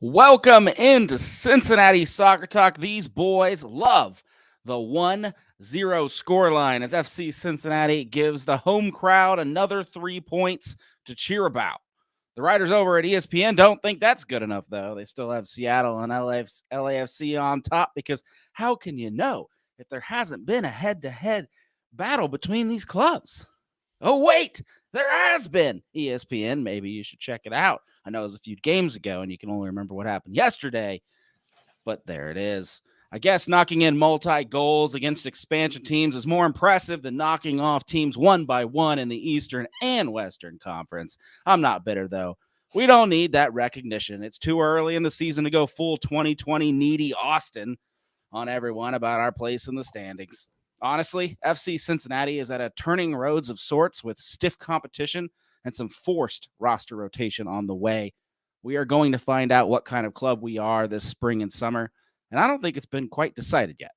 Welcome into Cincinnati Soccer Talk. These boys love the 1-0 scoreline as FC Cincinnati gives the home crowd another 3 points to cheer about. The writers over at ESPN don't think that's good enough, though. They still have Seattle and LAFC on top because how can you know if there hasn't been a head-to-head battle between these clubs? Oh, wait, there has been. ESPN, maybe you should check it out. I know it was a few games ago, and you can only remember what happened yesterday, but there it is. I guess knocking in multi-goals against expansion teams is more impressive than knocking off teams one by one in the Eastern and Western Conference. I'm not bitter, though. We don't need that recognition. It's too early in the season to go full 2020 needy Austin on everyone about our place in the standings. Honestly, FC Cincinnati is at a turning roads of sorts with stiff competition and some forced roster rotation on the way. We are going to find out what kind of club we are this spring and summer, and I don't think it's been quite decided yet.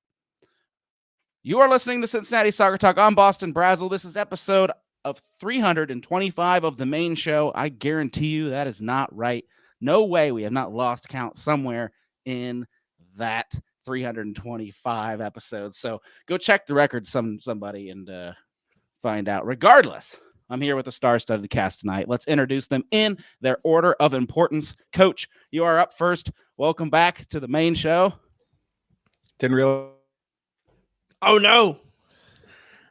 You are listening to Cincinnati Soccer Talk. I'm Boston Brazel. This is episode of 325 of the main show. I guarantee you that is not right. No way we have not lost count somewhere in that 325 episodes. So go check the record, somebody, and find out. Regardless, I'm here with the star-studded cast tonight. Let's introduce them in their order of importance. Coach, you are up first. Welcome back to the main show. Didn't realize. Oh, no.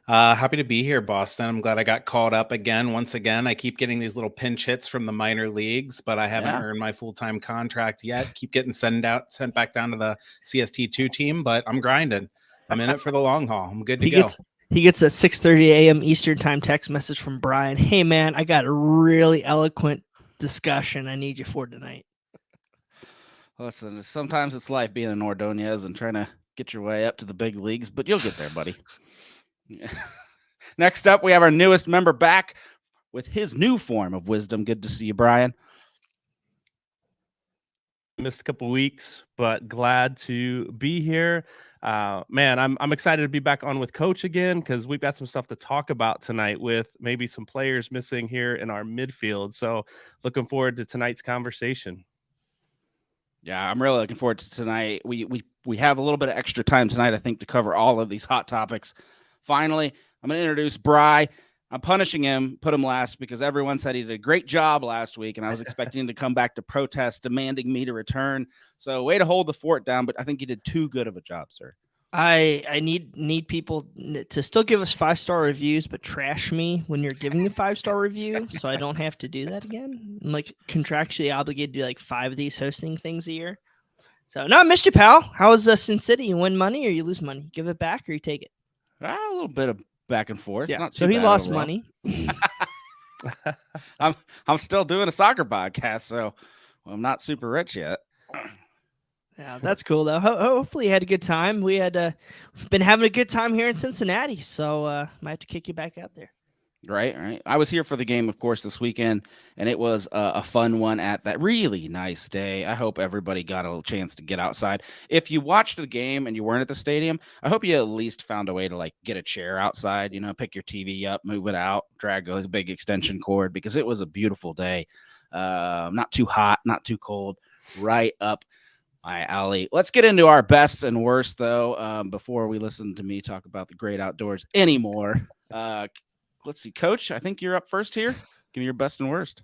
Happy to be here, Boston. I'm glad I got called up again. Once again, I keep getting these little pinch hits from the minor leagues, but I haven't earned my full-time contract yet. Keep getting sent back down to the CST2 team, but I'm grinding. I'm in it for the long haul. I'm good to go. He gets a 6:30 a.m. Eastern time text message from Brian. Hey, man, I got a really eloquent discussion I need you for tonight. Listen, sometimes it's life being an Ordonez and trying to get your way up to the big leagues, but you'll get there, buddy. Next up, we have our newest member back with his new form of wisdom. Good to see you, Brian. Missed a couple weeks, but glad to be here. Man, I'm excited to be back on with Coach again because we've got some stuff to talk about tonight with maybe some players missing here in our midfield. So looking forward to tonight's conversation. Yeah, I'm really looking forward to tonight. We have a little bit of extra time tonight, I think, to cover all of these hot topics. Finally, I'm going to introduce Bry. I'm punishing him, put him last because everyone said he did a great job last week, and I was expecting him to come back to protest, demanding me to return. So way to hold the fort down, but I think you did too good of a job, sir. I need people to still give us 5-star reviews, but trash me when you're giving a 5-star review, so I don't have to do that again. I'm like contractually obligated to do like 5 of these hosting things a year. So no, I missed you, pal. How was Sin City? You win money or you lose money? Give it back or you take it? A little bit of back and forth. Yeah. Not So too he bad lost overall. money. I'm still doing a soccer podcast, so I'm not super rich yet. Yeah, that's cool though. Hopefully you had a good time. We've been having a good time here in Cincinnati, so might have to kick you back out there. Right. I was here for the game, of course, this weekend, and it was a fun one at that really nice day. I hope everybody got a chance to get outside. If you watched the game and you weren't at the stadium, I hope you at least found a way to like get a chair outside, pick your TV up, move it out, drag a big extension cord because it was a beautiful day. Not too hot, not too cold, right up my alley. Let's get into our best and worst, though, before we listen to me talk about the great outdoors anymore. Let's see, Coach, I think you're up first here. Give me your best and worst.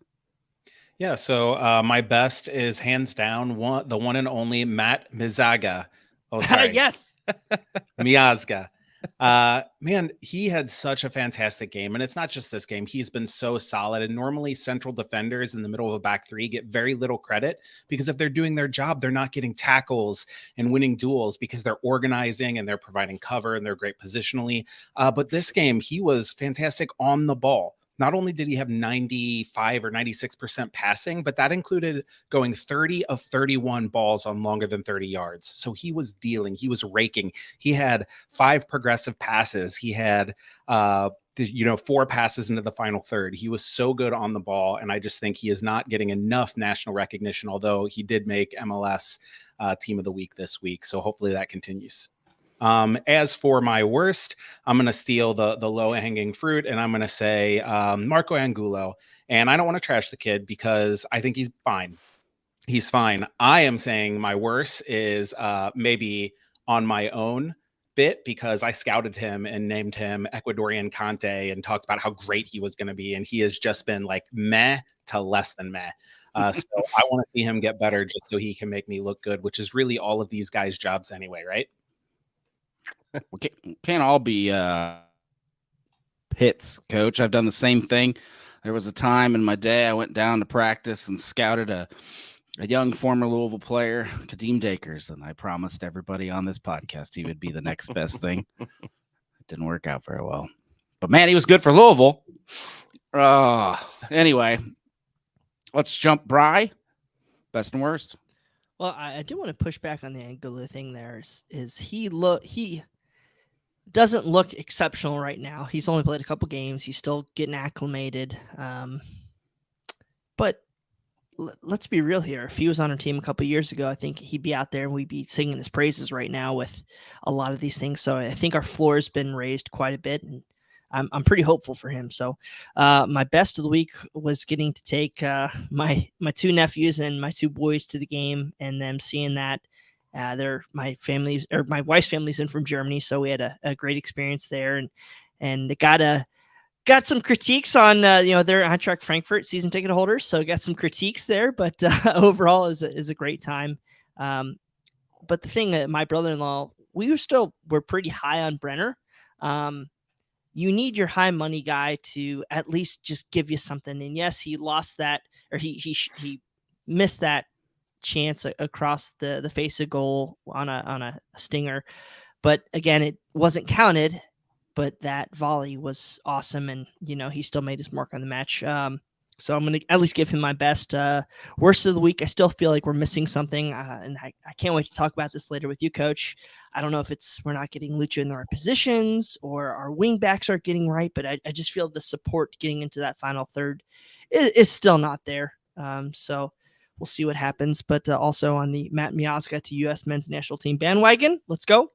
Yeah, so my best is hands down the one and only Matt Miazga. Oh, sorry. Yes. Miazga. Man, he had such a fantastic game. And it's not just this game. He's been so solid. And normally central defenders in the middle of a back three get very little credit because if they're doing their job, they're not getting tackles and winning duels because they're organizing and they're providing cover and they're great positionally. But this game, he was fantastic on the ball. Not only did he have 95 or 96% passing, but that included going 30 of 31 balls on longer than 30 yards. So he was dealing, he was raking. He had 5 progressive passes. He had, 4 passes into the final third. He was so good on the ball. And I just think he is not getting enough national recognition, although he did make MLS Team of the Week this week. So hopefully that continues. As for my worst, I'm going to steal the low-hanging fruit, and I'm going to say Marco Angulo. And I don't want to trash the kid because I think he's fine. he's fine. I am saying my worst is maybe on my own bit, because I scouted him and named him Ecuadorian Conte and talked about how great he was going to be. And he has just been like meh to less than meh. So I want to see him get better just so he can make me look good, which is really all of these guys' jobs anyway, right? We can't all be hits, coach. I've done the same thing. There was a time in my day I went down to practice and scouted a young former Louisville player, Kadeem Dakers, and I promised everybody on this podcast he would be the next best thing. It didn't work out very well. But, man, he was good for Louisville. Anyway, let's jump Bry. Best and worst. Well, I do want to push back on the Angulo thing there. Is he doesn't look exceptional right now. He's only played a couple games. He's still getting acclimated. But let's be real here. If he was on our team a couple years ago, I think he'd be out there and we'd be singing his praises right now with a lot of these things. So I think our floor has been raised quite a bit, and I'm pretty hopeful for him. So my best of the week was getting to take my two nephews and my two boys to the game, and them seeing that my wife's family's in from Germany, so we had a great experience there, and got some critiques on their Eintracht Frankfurt season ticket holders, so got some critiques there, but overall is a great time. But the thing that my brother-in-law, we're pretty high on Brenner. You need your high money guy to at least just give you something. And yes, he lost that, or he missed that chance across the face of goal on a stinger. But again, it wasn't counted, but that volley was awesome. And, he still made his mark on the match. So I'm going to at least give him my best. Worst of the week, I still feel like we're missing something. And I can't wait to talk about this later with you, Coach. I don't know if we're not getting Lucho in the right positions or our wing backs aren't getting right, but I just feel the support getting into that final third is still not there. So we'll see what happens. But also on the Matt Miazga to U.S. men's national team bandwagon, let's go.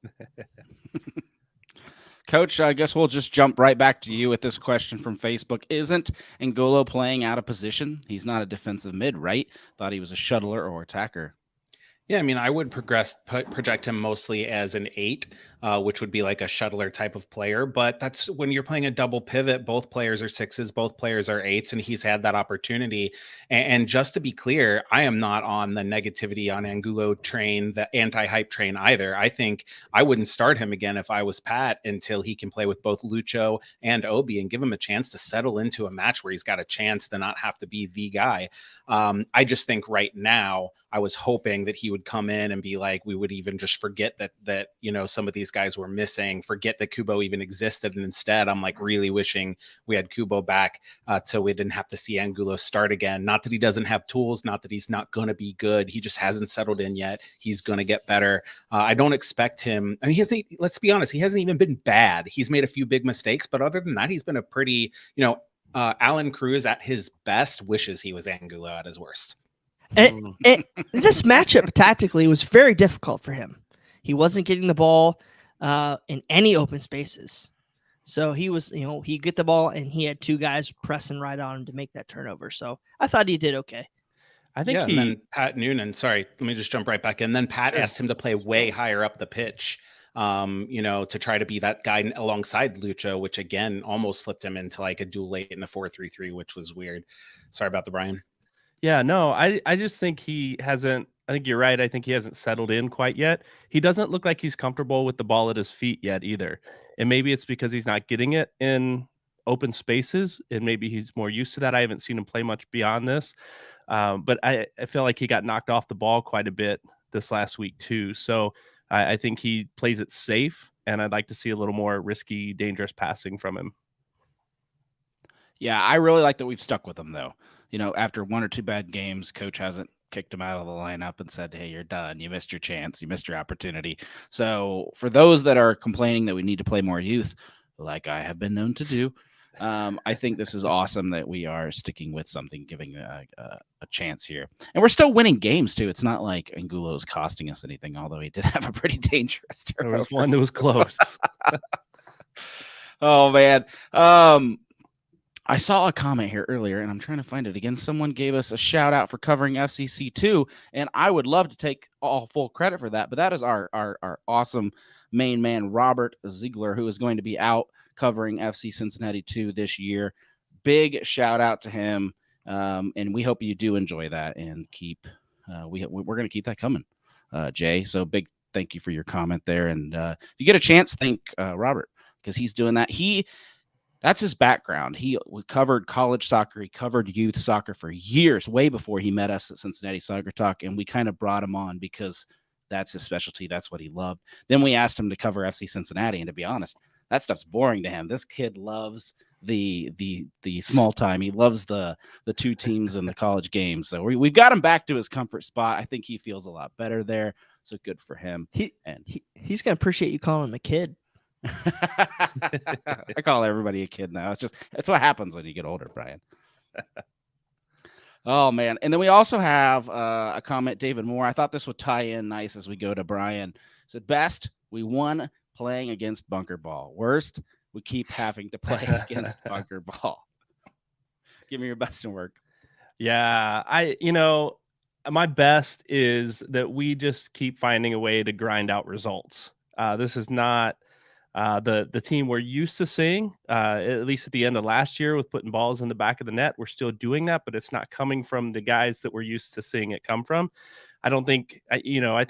Coach, I guess we'll just jump right back to you with this question from Facebook. Isn't Angulo playing out of position? He's not a defensive mid, right? Thought he was a shuttler or attacker. Yeah, I mean, I would project him mostly as an 8, which would be like a shuttler type of player. But that's when you're playing a double pivot. Both players are 6s, both players are 8s, and he's had that opportunity. And just to be clear, I am not on the negativity on Angulo train, the anti-hype train either. I think I wouldn't start him again if I was Pat until he can play with both Lucho and Obi and give him a chance to settle into a match where he's got a chance to not have to be the guy. I just think right now, I was hoping that he would come in and be like, we would even just forget that some of these guys were missing, forget that Kubo even existed. And instead, I'm like really wishing we had Kubo back so we didn't have to see Angulo start again. Not that he doesn't have tools, not that he's not going to be good. He just hasn't settled in yet. He's going to get better. I don't expect him. I mean, let's be honest, he hasn't even been bad. He's made a few big mistakes, but other than that, he's been a pretty, Alan Cruz at his best wishes he was Angulo at his worst. And this matchup tactically was very difficult for him. He wasn't getting the ball in any open spaces. So he was, he get the ball and he had two guys pressing right on him to make that turnover. So I thought he did okay. I think and then Pat Noonan, sorry, let me just jump right back in. Then Pat asked him to play way higher up the pitch, to try to be that guy alongside Lucho, which again, almost flipped him into like a dual 8 in a 4-3-3, which was weird. Sorry about the Brian. Yeah, no, I just think he hasn't. I think you're right. I think he hasn't settled in quite yet. He doesn't look like he's comfortable with the ball at his feet yet either. And maybe it's because he's not getting it in open spaces, and maybe he's more used to that. I haven't seen him play much beyond this. But I feel like he got knocked off the ball quite a bit this last week too. So I think he plays it safe, and I'd like to see a little more risky, dangerous passing from him. Yeah, I really like that we've stuck with him, though. After one or two bad games, coach hasn't kicked him out of the lineup and said, hey, you're done. You missed your chance. You missed your opportunity. So for those that are complaining that we need to play more youth, like I have been known to do, I think this is awesome that we are sticking with something, giving a chance here. And we're still winning games, too. It's not like Angulo is costing us anything, although he did have a pretty dangerous turnover. There was one that was close. Oh, man. I saw a comment here earlier, and I'm trying to find it again. Someone gave us a shout out for covering FCC2, and I would love to take all full credit for that. But that is our awesome main man, Robert Ziegler, who is going to be out covering FC Cincinnati 2 this year. Big shout out to him, and we hope you do enjoy that and keep. We're going to keep that coming, Jay. So big thank you for your comment there, and if you get a chance, thank Robert, because he's doing that. That's his background. He covered college soccer. He covered youth soccer for years, way before he met us at Cincinnati Soccer Talk. And we kind of brought him on because that's his specialty. That's what he loved. Then we asked him to cover FC Cincinnati. And to be honest, that stuff's boring to him. This kid loves the small time. He loves the two teams in the college games. So we've got him back to his comfort spot. I think he feels a lot better there. So good for him. He's going to appreciate you calling him a kid. I call everybody a kid now. It's what happens when you get older, Brian. Oh man. And then we also have a comment, David Moore. I thought this would tie in nice as we go to Brian. Said, best, we won playing against bunker ball. Worst, we keep having to play against bunker ball. Give me your best and work. Yeah, my best is that we just keep finding a way to grind out results. This is not the team we're used to seeing, at least at the end of last year with putting balls in the back of the net. We're still doing that, but it's not coming from the guys that we're used to seeing it come from. I think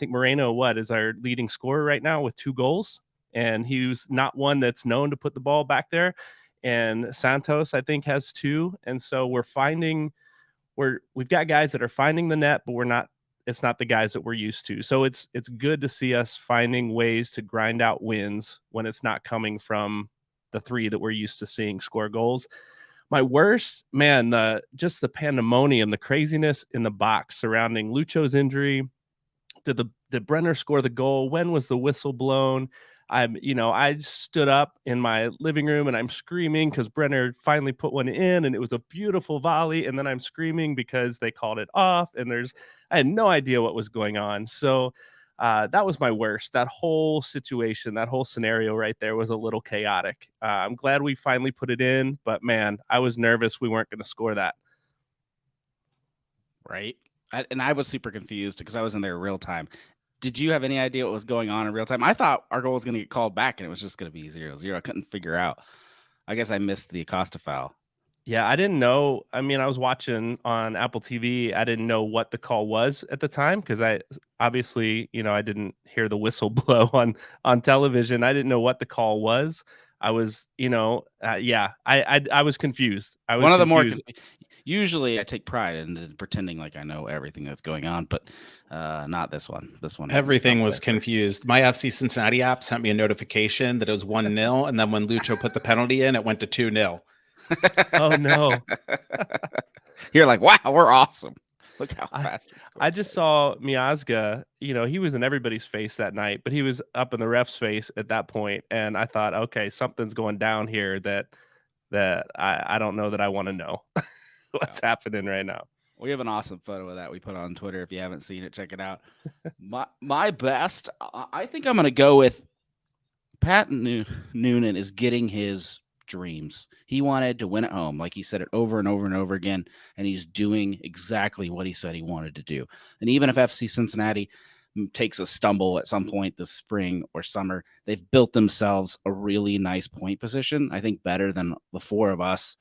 Moreno, is our leading scorer right now with 2 goals, and he's not one that's known to put the ball back there. And Santos, I think, has 2. And so we've got guys that are finding the net, but it's not the guys that we're used to. So it's good to see us finding ways to grind out wins when it's not coming from the 3 that we're used to seeing score goals. My worst, man, just the pandemonium, the craziness in the box surrounding Lucho's injury. Did Brenner score the goal? When was the whistle blown? I stood up in my living room and I'm screaming because Brenner finally put one in and it was a beautiful volley. And then I'm screaming because they called it off and I had no idea what was going on. So that was my worst. That whole situation, that whole scenario right there was a little chaotic. I'm glad we finally put it in, but man, I was nervous we weren't going to score that. Right. I was super confused because I was in there real time. Did you have any idea what was going on in real time? I thought our goal was going to get called back and it was just going to be 0-0. I couldn't figure out. I guess I missed the Acosta foul. Yeah, I didn't know. I mean, I was watching on Apple TV. I didn't know what the call was at the time because I obviously, I didn't hear the whistle blow on television. I didn't know what the call was. I was, I was confused. One of the more. Usually I take pride in pretending like I know everything that's going on, but not this one. This one. Everything was confused. My FC Cincinnati app sent me a notification that it was 1-0. And then when Lucho put the penalty in, it went to 2-0. Oh, no. You're like, wow, we're awesome. Look how fast. I just saw Miazga, he was in everybody's face that night, but he was up in the ref's face at that point. And I thought, okay, something's going down here that I don't know that I want to know. What's happening right now. We have an awesome photo of that we put on Twitter. If you haven't seen it, check it out. My best, I think I'm going to go with Pat Noonan is getting his dreams. He wanted to win at home. Like he said it over and over and over again, and he's doing exactly what he said he wanted to do. And even if FC Cincinnati takes a stumble at some point this spring or summer, they've built themselves a really nice point position. I think better than the 4 of us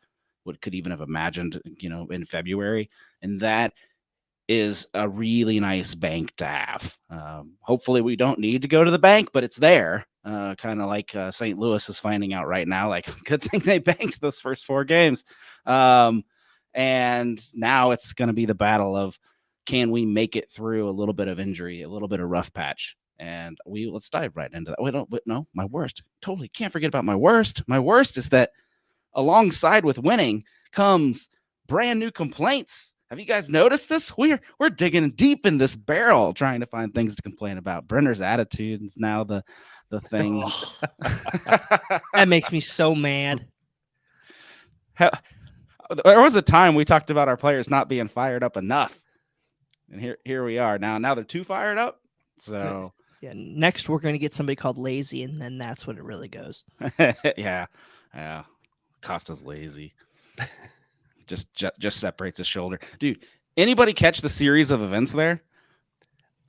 could even have imagined, in February. And that is a really nice bank to have. Hopefully we don't need to go to the bank, but it's there. Kind of like St. Louis is finding out right now, like good thing they banked those first 4 games. And now it's going to be the battle of, can we make it through a little bit of injury, a little bit of rough patch? And let's dive right into that. My worst, totally can't forget about my worst. My worst is that alongside with winning comes brand new complaints. Have you guys noticed this? We're digging deep in this barrel trying to find things to complain about. Brenner's attitude is now the thing. That makes me so mad. There was a time we talked about our players not being fired up enough. And here we are. Now they're too fired up. So yeah, next we're going to get somebody called lazy, and then that's when it really goes. Yeah. Costa's lazy. Just separates his shoulder. Dude, anybody catch the series of events there?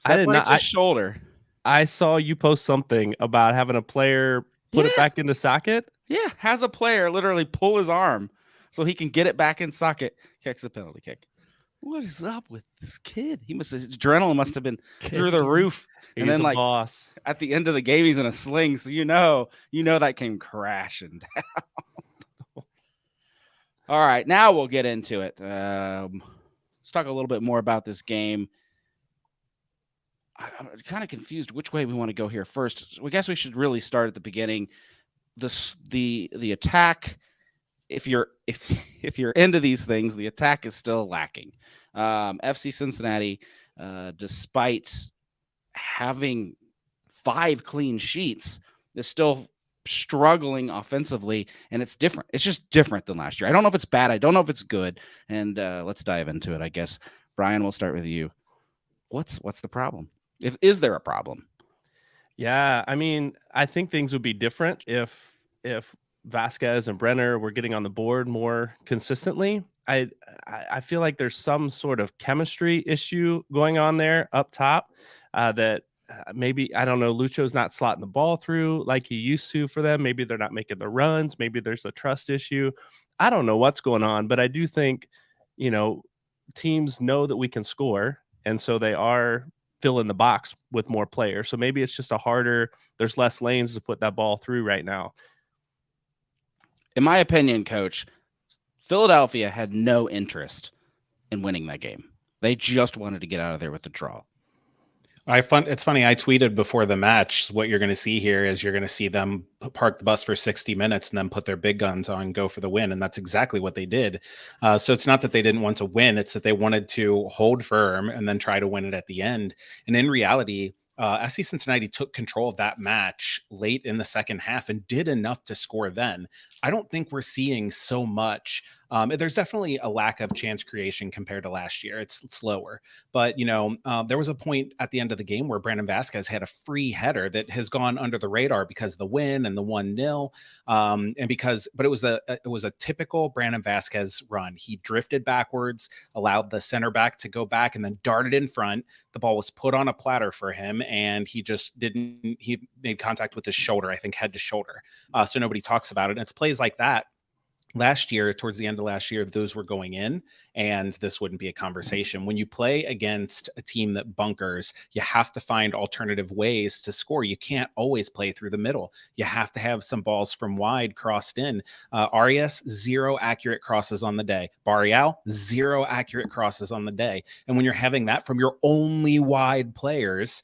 I did not. Separates his shoulder. I saw you post something about having a player put it back into socket. Yeah, has a player literally pull his arm so he can get it back in socket, kicks a penalty kick. What is up with this kid? His adrenaline must have been through the roof. He's And then, a like, boss. at the end of the game, he's in a sling, so you know that came crashing down. All right, now we'll get into it. Let's talk a little bit more about this game. I'm kind of confused which way we want to go here first. I guess we should really start at the beginning. The attack. If you're into these things, the attack is still lacking. FC Cincinnati, despite having 5 clean sheets, is still struggling offensively, and it's different. It's just different than last year. I don't know if it's bad. I don't know if it's good. And let's dive into it, I guess. Brian, we'll start with you. What's the problem? Is there a problem? Yeah, I mean, I think things would be different if Vasquez and Brenner were getting on the board more consistently. I feel like there's some sort of chemistry issue going on there up top that maybe, I don't know, Lucho's not slotting the ball through like he used to for them. Maybe they're not making the runs. Maybe there's a trust issue. I don't know what's going on, but I do think, teams know that we can score, and so they are filling the box with more players. So maybe it's just there's less lanes to put that ball through right now. In my opinion, Coach, Philadelphia had no interest in winning that game. They just wanted to get out of there with the draw. It's funny. I tweeted before the match, what you're going to see here is you're going to see them park the bus for 60 minutes and then put their big guns on and go for the win. And that's exactly what they did. So it's not that they didn't want to win. It's that they wanted to hold firm and then try to win it at the end. And in reality, FC Cincinnati took control of that match late in the second half and did enough to score then. I don't think we're seeing so much. There's definitely a lack of chance creation compared to last year. It's slower. But, there was a point at the end of the game where Brandon Vasquez had a free header that has gone under the radar because of the win and the 1-0. But it was a typical Brandon Vasquez run. He drifted backwards, allowed the center back to go back, and then darted in front. The ball was put on a platter for him, and he made contact with his shoulder, I think head to shoulder. So nobody talks about it. And it's plays like that. Last year, towards the end of last year, those were going in, and this wouldn't be a conversation. When you play against a team that bunkers, you have to find alternative ways to score. You can't always play through the middle. You have to have some balls from wide crossed in. Arias, 0 accurate crosses on the day. Barreal, 0 accurate crosses on the day. And when you're having that from your only wide players,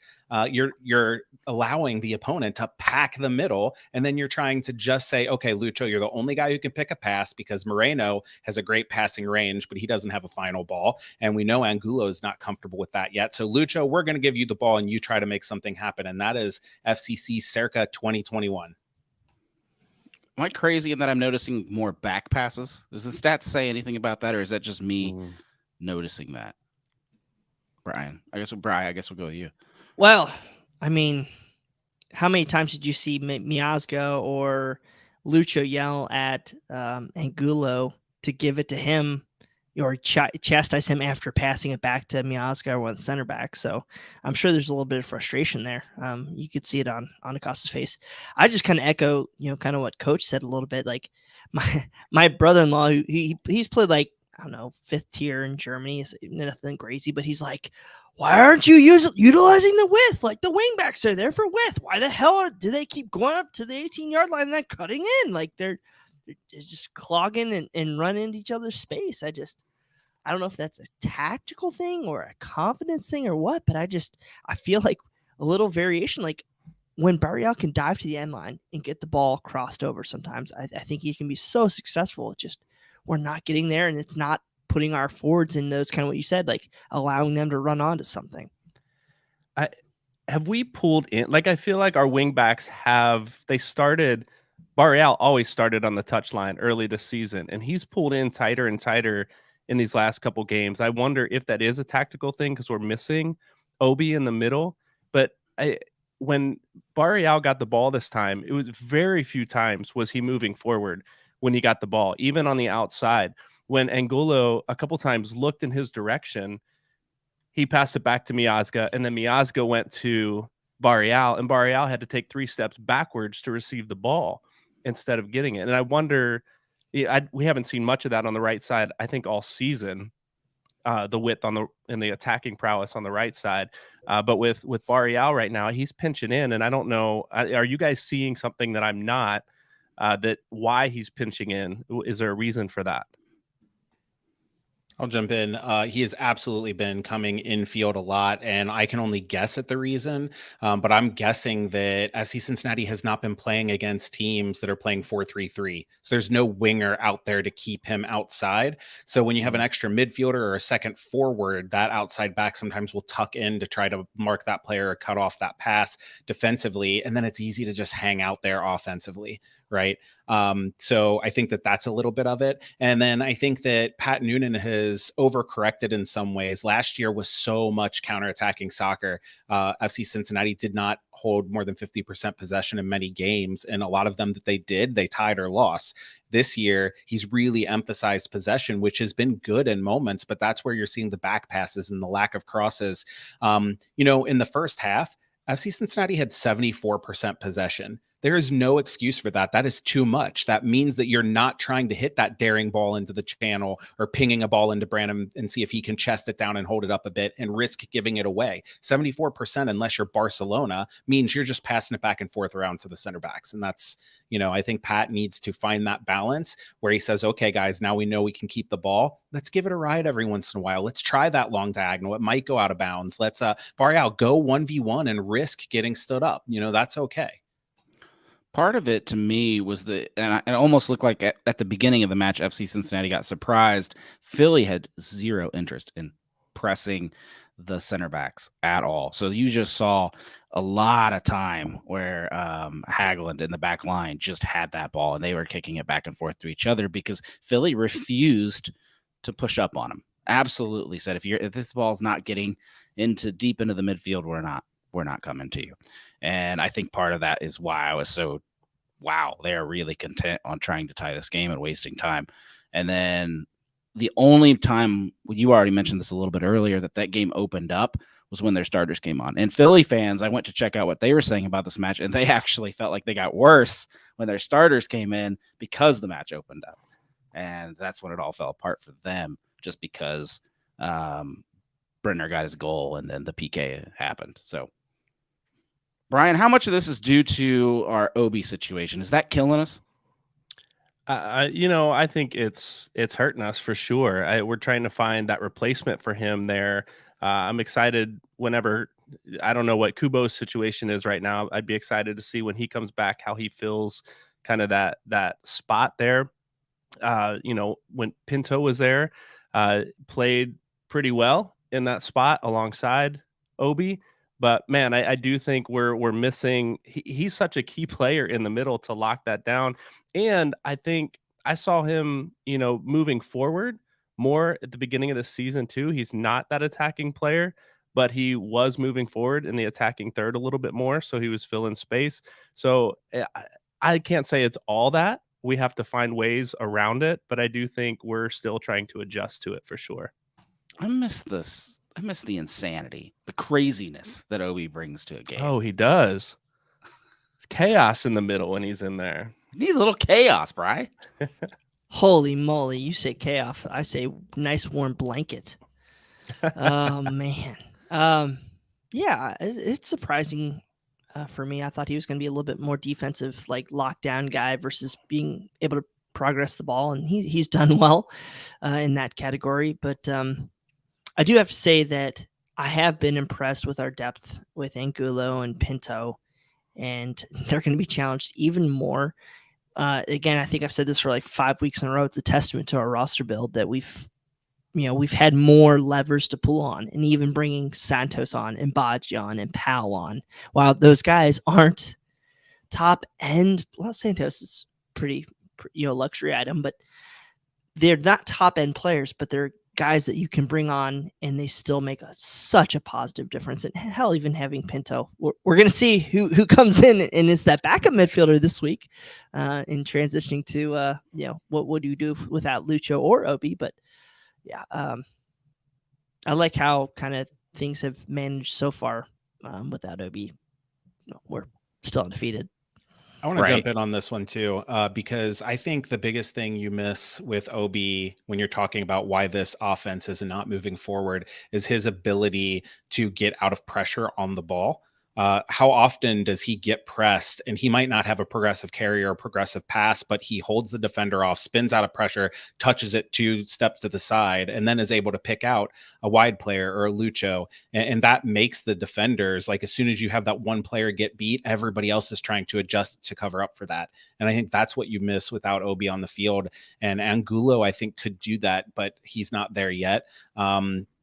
you're allowing the opponent to pack the middle, and then you're trying to just say, okay, Lucho, you're the only guy who can pick a pass because Moreno has a great passing range, but he doesn't have a final ball, and we know Angulo is not comfortable with that yet. So Lucho, we're going to give you the ball and you try to make something happen, and that is FCC circa 2021. Am I crazy in that I'm noticing more back passes? Does the stats say anything about that, or is that just me noticing that? Brian, I guess we'll go with you. Well, I mean, how many times did you see Miazga or Lucho yell at Angulo to give it to him or chastise him after passing it back to Miazga or one center back? So I'm sure there's a little bit of frustration there. You could see it on Acosta's face. I just kind of echo, kind of what Coach said a little bit. Like my brother-in-law, he's played like, I don't know, 5th tier in Germany. It's nothing crazy, but he's like, why aren't you utilizing the width? Like, the wingbacks are there for width. Why the hell do they keep going up to the 18-yard line and then cutting in? Like, they're just clogging and running into each other's space. I don't know if that's a tactical thing or a confidence thing or what, but I feel like a little variation. Like, when Barreal can dive to the end line and get the ball crossed over sometimes, I think he can be so successful. It's just we're not getting there, and it's not putting our forwards in those kind of what you said, like allowing them to run onto something. Have we pulled in? Like, I feel like our wingbacks Barreal always started on the touchline early this season, and he's pulled in tighter and tighter in these last couple games. I wonder if that is a tactical thing because we're missing Obi in the middle. But when Barreal got the ball this time, it was very few times was he moving forward. when he got the ball, even on the outside. When Angulo a couple times looked in his direction, he passed it back to Miazga, and then Miazga went to Barreal, and Barreal had to take 3 steps backwards to receive the ball instead of getting it. And I wonder, we haven't seen much of that on the right side, I think, all season. The width in the attacking prowess on the right side, but with Barreal right now, he's pinching in, and I don't know. Are you guys seeing something that I'm not? That why he's pinching in? Is there a reason for that? I'll jump in. He has absolutely been coming infield a lot, and I can only guess at the reason. But I'm guessing that FC Cincinnati has not been playing against teams that are playing 4-3-3. So there's no winger out there to keep him outside. So when you have an extra midfielder or a second forward, that outside back sometimes will tuck in to try to mark that player or cut off that pass defensively. And then it's easy to just hang out there offensively. Right. So I think that that's a little bit of it. And then I think that Pat Noonan has overcorrected in some ways. Last year was so much counterattacking soccer. FC Cincinnati did not hold more than 50% possession in many games. And a lot of them that they did, they tied or lost. This year, he's really emphasized possession, which has been good in moments, but that's where you're seeing the back passes and the lack of crosses. In the first half, FC Cincinnati had 74% possession. There is no excuse for that. That is too much. That means that you're not trying to hit that daring ball into the channel or pinging a ball into Branham and see if he can chest it down and hold it up a bit and risk giving it away. 74%, unless you're Barcelona, means you're just passing it back and forth around to the center backs. And that's, I think Pat needs to find that balance where he says, okay, guys, now we know we can keep the ball. Let's give it a ride every once in a while. Let's try that long diagonal. It might go out of bounds. Let's Barreal go 1v1 and risk getting stood up. That's okay. Part of it to me was it almost looked like at the beginning of the match, FC Cincinnati got surprised. Philly had zero interest in pressing the center backs at all. So you just saw a lot of time where Haglund in the back line just had that ball and they were kicking it back and forth to each other because Philly refused to push up on them. Absolutely said, if this ball's not getting deep into the midfield, we're not coming to you. And I think part of that is why I was so, wow, they are really content on trying to tie this game and wasting time. And then the only time, you already mentioned this a little bit earlier, that game opened up was when their starters came on. And Philly fans, I went to check out what they were saying about this match, and they actually felt like they got worse when their starters came in because the match opened up. And that's when it all fell apart for them, just because Brenner got his goal and then the PK happened. So, Brian, how much of this is due to our Obi situation? Is that killing us? I think it's hurting us for sure. We're trying to find that replacement for him there. I'm excited whenever, I don't know what Kubo's situation is right now. I'd be excited to see when he comes back, how he feels kind of that spot there. When Pinto was there, played pretty well in that spot alongside Obi. But man, I do think we're missing. He's such a key player in the middle to lock that down. And I think I saw him, moving forward more at the beginning of the season too. He's not that attacking player, but he was moving forward in the attacking third a little bit more. So he was filling space. So I can't say it's all that. We have to find ways around it, but I do think we're still trying to adjust to it for sure. I miss the insanity, the craziness that Obi brings to a game. Oh, he does. Chaos in the middle when he's in there. You need a little chaos, Bri. Holy moly, you say chaos. I say nice warm blanket. Oh, man. Yeah, it's surprising for me. I thought he was going to be a little bit more defensive, like lockdown guy versus being able to progress the ball, and he's done well in that category. But I do have to say that I have been impressed with our depth with Angulo and Pinto, and they're going to be challenged even more. Again, I think I've said this for like 5 weeks in a row. It's a testament to our roster build that we've had more levers to pull on, and even bringing Santos on and Badji on and Powell on. While those guys aren't top end, well, Santos is pretty luxury item, but they're not top end players, but they're guys that you can bring on and they still make such a positive difference. And hell, even having Pinto, we're going to see who comes in and is that backup midfielder this week in transitioning to, what would you do without Lucho or Obi? But yeah, I like how kind of things have managed so far without Obi. We're still undefeated. I want to jump in on this one too, because I think the biggest thing you miss with OB when you're talking about why this offense is not moving forward is his ability to get out of pressure on the ball. How often does he get pressed and he might not have a progressive carry or a progressive pass, but he holds the defender off, spins out of pressure, touches it 2 steps to the side, and then is able to pick out a wide player or a Lucho. And that makes the defenders, like as soon as you have that one player get beat, everybody else is trying to adjust to cover up for that. And I think that's what you miss without Obi on the field. And Angulo, I think, could do that, but he's not there yet.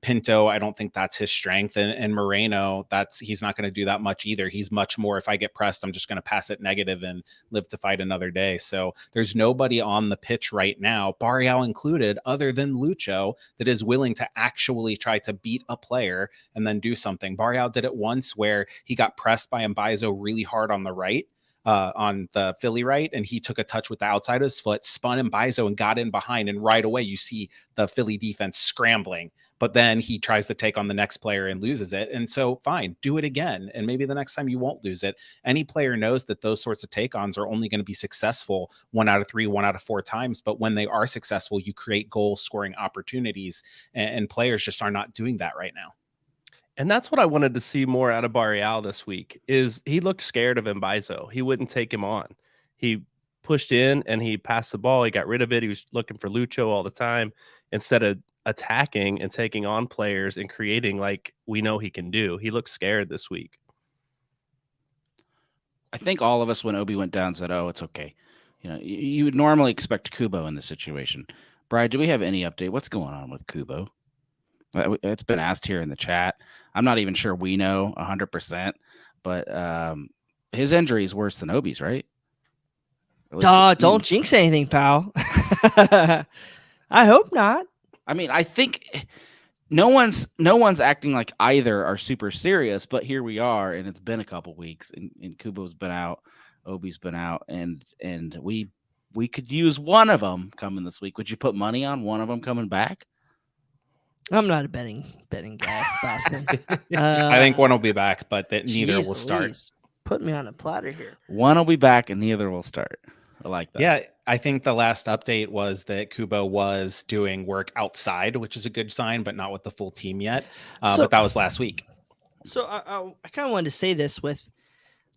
Pinto, I don't think that's his strength. And Moreno, he's not going to do that much either. He's much more, if I get pressed, I'm just going to pass it negative and live to fight another day. So there's nobody on the pitch right now, Barrial included, other than Lucho, that is willing to actually try to beat a player and then do something. Barrial did it once where he got pressed by Mbaizo really hard on the right. On the Philly right, and he took a touch with the outside of his foot, spun Mbaizo and got in behind, and right away you see the Philly defense scrambling, but then he tries to take on the next player and loses it. And so fine, do it again, and maybe the next time you won't lose it. Any player knows that those sorts of take-ons are only going to be successful 1 out of 3, 1 out of 4 times, but when they are successful, you create goal scoring opportunities, and players just are not doing that right now. And that's what I wanted to see more out of Barrial this week. Is he looked scared of Mbaizo. He wouldn't take him on. He pushed in and he passed the ball. He got rid of it. He was looking for Lucho all the time instead of attacking and taking on players and creating like we know he can do. He looked scared this week. I think all of us, when Obi went down, said, "Oh, it's okay." You would normally expect Kubo in this situation. Brian, do we have any update? What's going on with Kubo? It's been asked here in the chat. I'm not even sure we know 100%, but his injury is worse than Obi's, right? Don't jinx anything, pal. I hope not. I mean, I think no one's acting like either are super serious, but here we are, and it's been a couple weeks, and Kubo's been out, Obi's been out, and we could use one of them coming this week. Would you put money on one of them coming back? I'm not a betting guy, Boston. I think one will be back, but neither will start. Put me on a platter here. One will be back, and neither will start. I like that. Yeah, I think the last update was that Kubo was doing work outside, which is a good sign, but not with the full team yet. But that was last week. So I kind of wanted to say this with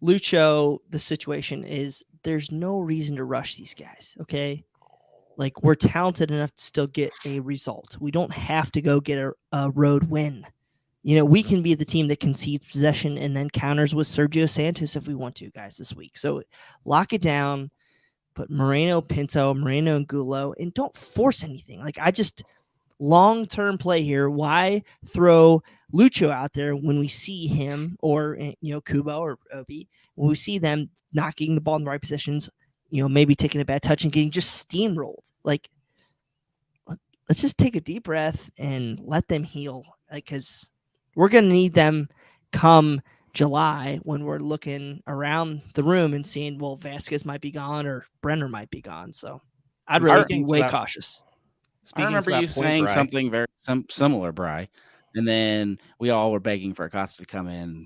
Lucho. The situation is there's no reason to rush these guys, okay? Like, we're talented enough to still get a result. We don't have to go get a road win. We can be the team that concedes possession and then counters with Sergio Santos if we want to, guys, this week. So lock it down, put Moreno, Pinto, Moreno, and Angulo, and don't force anything. Like, long-term play here. Why throw Lucho out there when we see him or, Kubo or Obi, when we see them not getting the ball in the right positions, maybe taking a bad touch and getting just steamrolled. Like, let's just take a deep breath and let them heal. Because we're going to need them come July when we're looking around the room and seeing, well, Vasquez might be gone or Brenner might be gone. So I'd really be way cautious. I remember you saying something very similar, Bri. And then we all were begging for Acosta to come in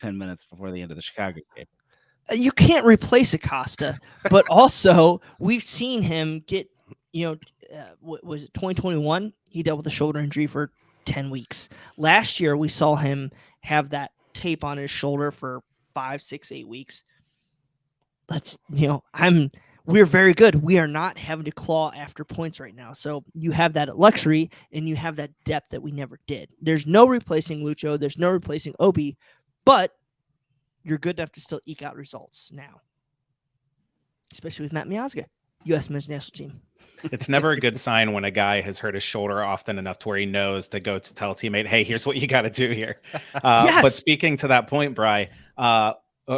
10 minutes before the end of the Chicago game. You can't replace Acosta, but also we've seen him get, what was it, 2021? He dealt with a shoulder injury for 10 weeks. Last year, we saw him have that tape on his shoulder for 5, 6, 8 weeks. We're very good. We are not having to claw after points right now. So you have that luxury and you have that depth that we never did. There's no replacing Lucho. There's no replacing Obi, but you're good enough to still eke out results now, especially with Matt Miazga, U.S. men's national team. It's never a good sign when a guy has hurt his shoulder often enough to where he knows to go to tell a teammate, hey, here's what you got to do here. Yes. But speaking to that point, Bri,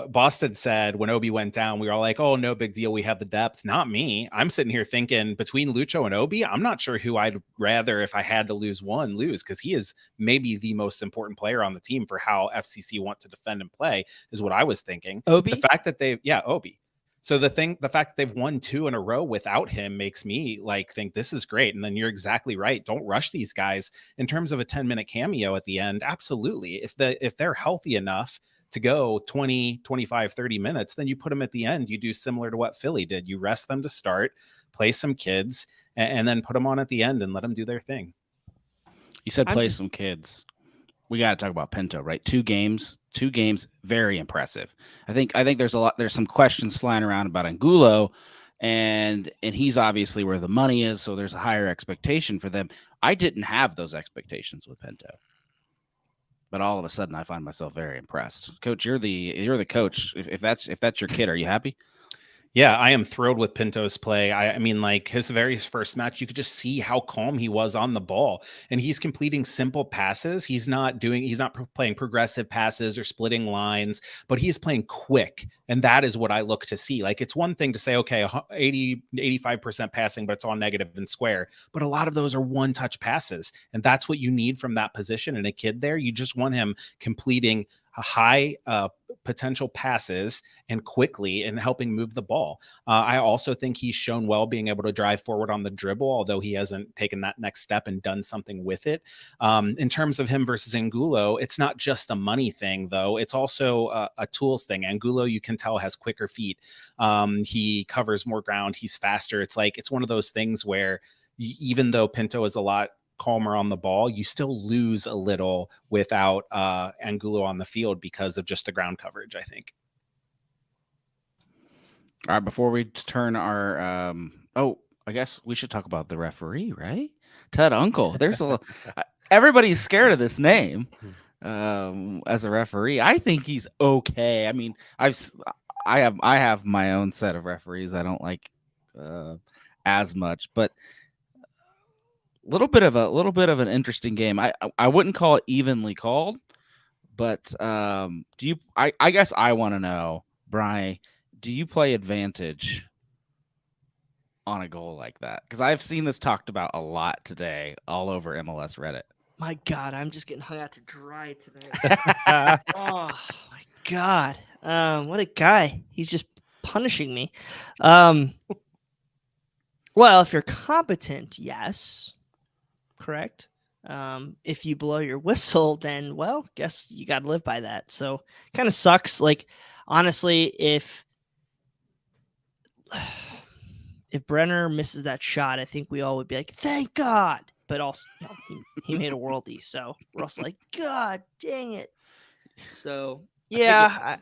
Boston said when Obi went down, we were all like, oh, no big deal. We have the depth. Not me. I'm sitting here thinking between Lucho and Obi, I'm not sure who I'd rather, if I had to lose, because he is maybe the most important player on the team for how FCC want to defend and play is what I was thinking. Obi? The fact that Obi. So the fact that they've won 2 in a row without him makes me think this is great. And then you're exactly right. Don't rush these guys in terms of a 10-minute cameo at the end. Absolutely. If they're healthy enough to go 20, 25, 30 minutes, then you put them at the end. You do similar to what Philly did. You rest them to start, play some kids, and then put them on at the end and let them do their thing. You said play some kids. We got to talk about Pinto, right? 2 games, very impressive. I think there's some questions flying around about Angulo, and he's obviously where the money is, so there's a higher expectation for them. I didn't have those expectations with Pinto, but all of a sudden I find myself very impressed. Coach, you're the coach. If that's your kid, are you happy? Yeah, I am thrilled with Pinto's play. I mean, his very first match, you could just see how calm he was on the ball, and he's completing simple passes. He's not playing progressive passes or splitting lines, but he's playing quick. And that is what I look to see. It's one thing to say, okay, 85% passing, but it's all negative and square. But a lot of those are one-touch passes. And that's what you need from that position. And a kid there, you just want him completing high potential passes and quickly and helping move the ball. I also think he's shown well being able to drive forward on the dribble, although he hasn't taken that next step and done something with it. In terms of him versus Angulo, it's not just a money thing, though. It's also a tools thing. Angulo, you can tell, has quicker feet. He covers more ground. He's faster. It's one of those things where even though Pinto is a lot calmer on the ball, you still lose a little without Angulo on the field because of just the ground coverage, I think. All right, before we turn our I guess we should talk about the referee, right? Ted Unkel. There's everybody's scared of this name as a referee. I think he's okay. I mean, I have my own set of referees I don't like as much, but little bit of an interesting game. I wouldn't call it evenly called, but I guess I want to know, Brian, do you play advantage on a goal like that? Because I've seen this talked about a lot today all over MLS Reddit. My God, I'm just getting hung out to dry today. Oh my God. What a guy. He's just punishing me. Well, if you're competent, yes. Correct. If you blow your whistle, then guess you got to live by that. So kind of sucks. Honestly, if Brenner misses that shot, I think we all would be like, thank God. But also, he made a worldie, so we're also like, God dang it. So yeah,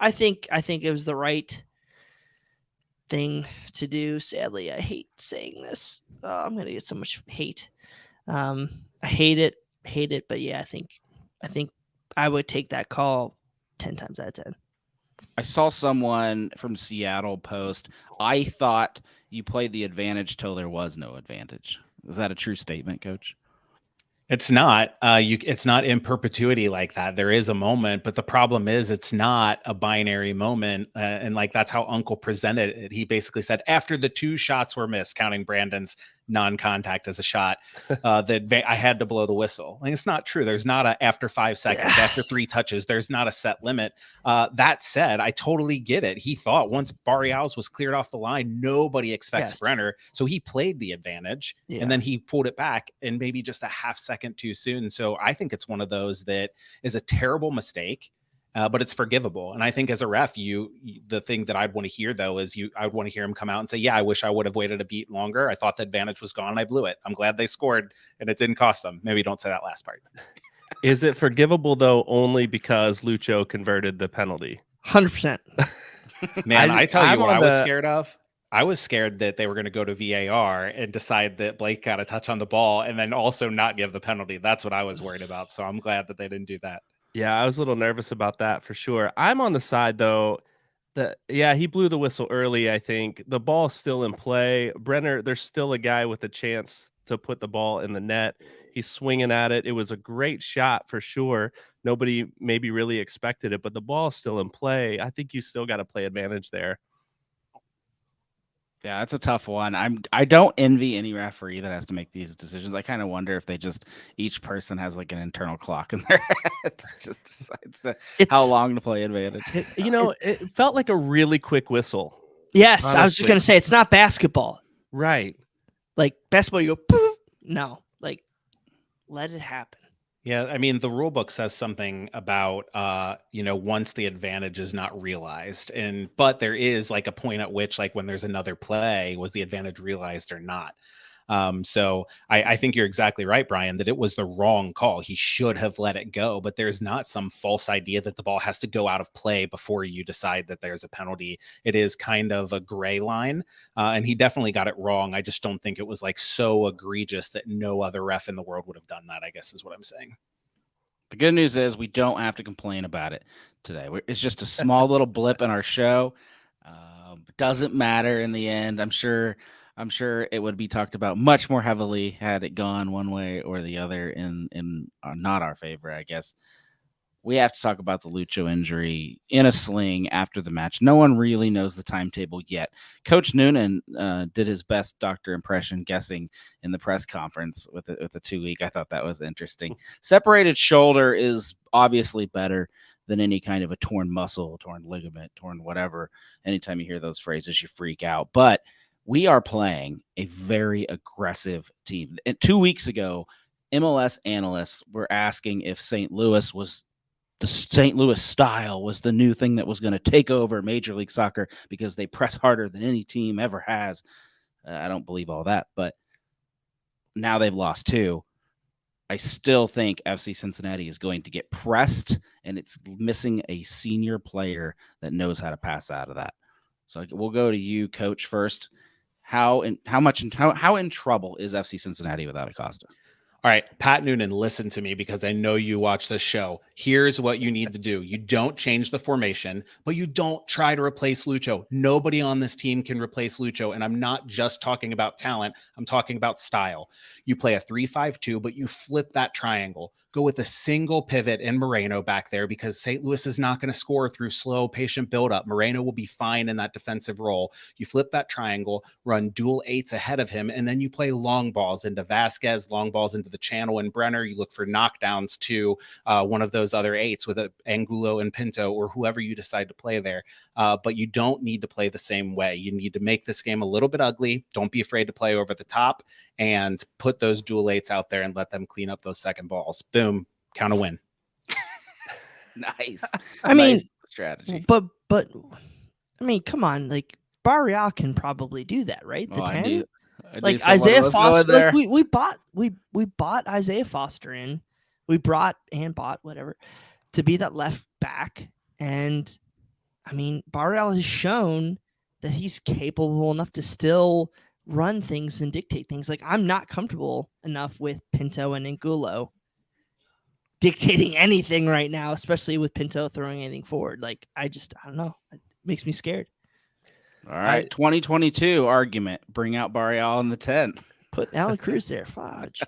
I think it was the right thing to do. Sadly, I hate saying this. I'm gonna get so much hate. I hate it, but yeah, I think I would take that call 10 times out of 10. I saw someone from Seattle post, I thought you played the advantage till there was no advantage. Is that a true statement, Coach? It's not. It's not in perpetuity like that. There is a moment, but the problem is it's not a binary moment. And that's how Unkel presented it. He basically said after the 2 shots were missed, counting Brandon's non-contact as a shot, that I had to blow the whistle. It's not true. There's not a after 5 seconds, after 3 touches. There's not a set limit. That said, I totally get it. He thought once Barriales was cleared off the line, nobody expects Brenner. So he played the advantage and then he pulled it back and maybe just a half second too soon. So I think it's one of those that is a terrible mistake. But it's forgivable. And I think as a ref, the thing that I'd want to hear, though, is I'd want to hear him come out and say, yeah, I wish I would have waited a beat longer. I thought the advantage was gone and I blew it. I'm glad they scored and it didn't cost them. Maybe don't say that last part. Is it forgivable, though, only because Lucho converted the penalty? 100%. Man, I tell you what I was scared of. I was scared that they were going to go to VAR and decide that Blake got a touch on the ball and then also not give the penalty. That's what I was worried about. So I'm glad that they didn't do that. Yeah, I was a little nervous about that for sure. I'm on the side, though, that, he blew the whistle early, I think. The ball's still in play. Brenner, there's still a guy with a chance to put the ball in the net. He's swinging at it. It was a great shot for sure. nobody maybe really expected it, but the ball's still in play. I think you still got to play advantage there. Yeah, that's a tough one. I don't envy any referee that has to make these decisions. I kind of wonder if they just each person has like an internal clock in their head that just decides how long to play advantage. It felt like a really quick whistle. Yes, honestly. I was just gonna say it's not basketball. Right. Like basketball, you go poof. No, like let it happen. Yeah, I mean, the rule book says something about, once the advantage is not realized. But there is like a point at which, like when there's another play, was the advantage realized or not? So I think you're exactly right, Brian, that it was the wrong call. He should have let it go, but there's not some false idea that the ball has to go out of play before you decide that there's a penalty. It is kind of a gray line, and he definitely got it wrong. I just don't think it was like so egregious that no other ref in the world would have done that, I guess is what I'm saying. The good news is we don't have to complain about it today. It's just a small little blip in our show. Doesn't matter in the end. I'm sure it would be talked about much more heavily had it gone one way or the other in not our favor, I guess. We have to talk about the Lucho injury in a sling after the match. No one really knows the timetable yet. Coach Noonan did his best doctor impression guessing in the press conference with the 2 week. I thought that was interesting. Separated shoulder is obviously better than any kind of a torn muscle, torn ligament, torn whatever. Anytime you hear those phrases, you freak out. But we are playing a very aggressive team. And 2 weeks ago, MLS analysts were asking if St. Louis style was the new thing that was going to take over Major League Soccer because they press harder than any team ever has. I don't believe all that, but now they've lost 2. I still think FC Cincinnati is going to get pressed, and it's missing a senior player that knows how to pass out of that. So we'll go to you, Coach, first. How in trouble is FC Cincinnati without Acosta? All right, Pat Noonan, listen to me because I know you watch this show. Here's what you need to do. You don't change the formation, but you don't try to replace Lucho. Nobody on this team can replace Lucho, and I'm not just talking about talent. I'm talking about style. You play a 3-5-2, but you flip that triangle. Go with a single pivot in Moreno back there because St. Louis is not going to score through slow, patient buildup. Moreno will be fine in that defensive role. You flip that triangle, run dual 8s ahead of him, and then you play long balls into Vasquez, long balls into the channel and Brenner. You look for knockdowns to one of those other 8s with Angulo and Pinto or whoever you decide to play there. But you don't need to play the same way. You need to make this game a little bit ugly. Don't be afraid to play over the top and put those dual 8s out there and let them clean up those second balls. Boom, count a win. Nice. I mean, nice strategy. But I mean, come on, like Barreal can probably do that, right? The 10. Like Isaiah Foster, like we bought Isaiah Foster in, we bought whatever to be that left back, and I mean Barreal has shown that he's capable enough to still run things and dictate things. Like I'm not comfortable enough with Pinto and Angulo dictating anything right now, especially with Pinto throwing anything forward. Like I don't know, it makes me scared. All right, 2022 argument. Bring out Barreal in the 10. Put Alan Cruz there. Fudge.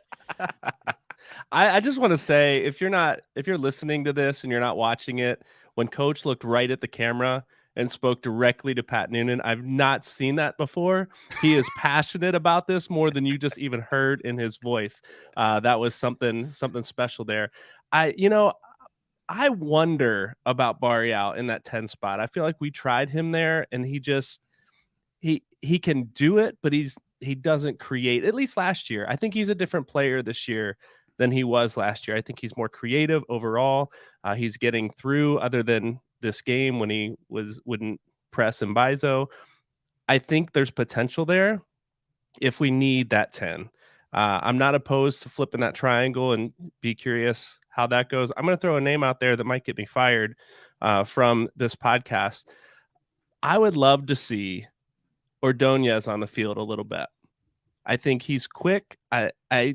I just want to say, if you're listening to this and you're not watching it, when Coach looked right at the camera and spoke directly to Pat Noonan, I've not seen that before. He is passionate about this more than you just even heard in his voice. That was something special there. I wonder about Barreal in that 10 spot. I feel like we tried him there and he can do it, but he doesn't create, at least last year. I think he's a different player this year than he was last year. I think he's more creative overall. He's getting through other than this game when he wouldn't press Mbaizo. I think there's potential there if we need that 10. I'm not opposed to flipping that triangle and be curious how that goes. I'm going to throw a name out there that might get me fired from this podcast. I would love to see Ordonez on the field a little bit. I think he's quick. I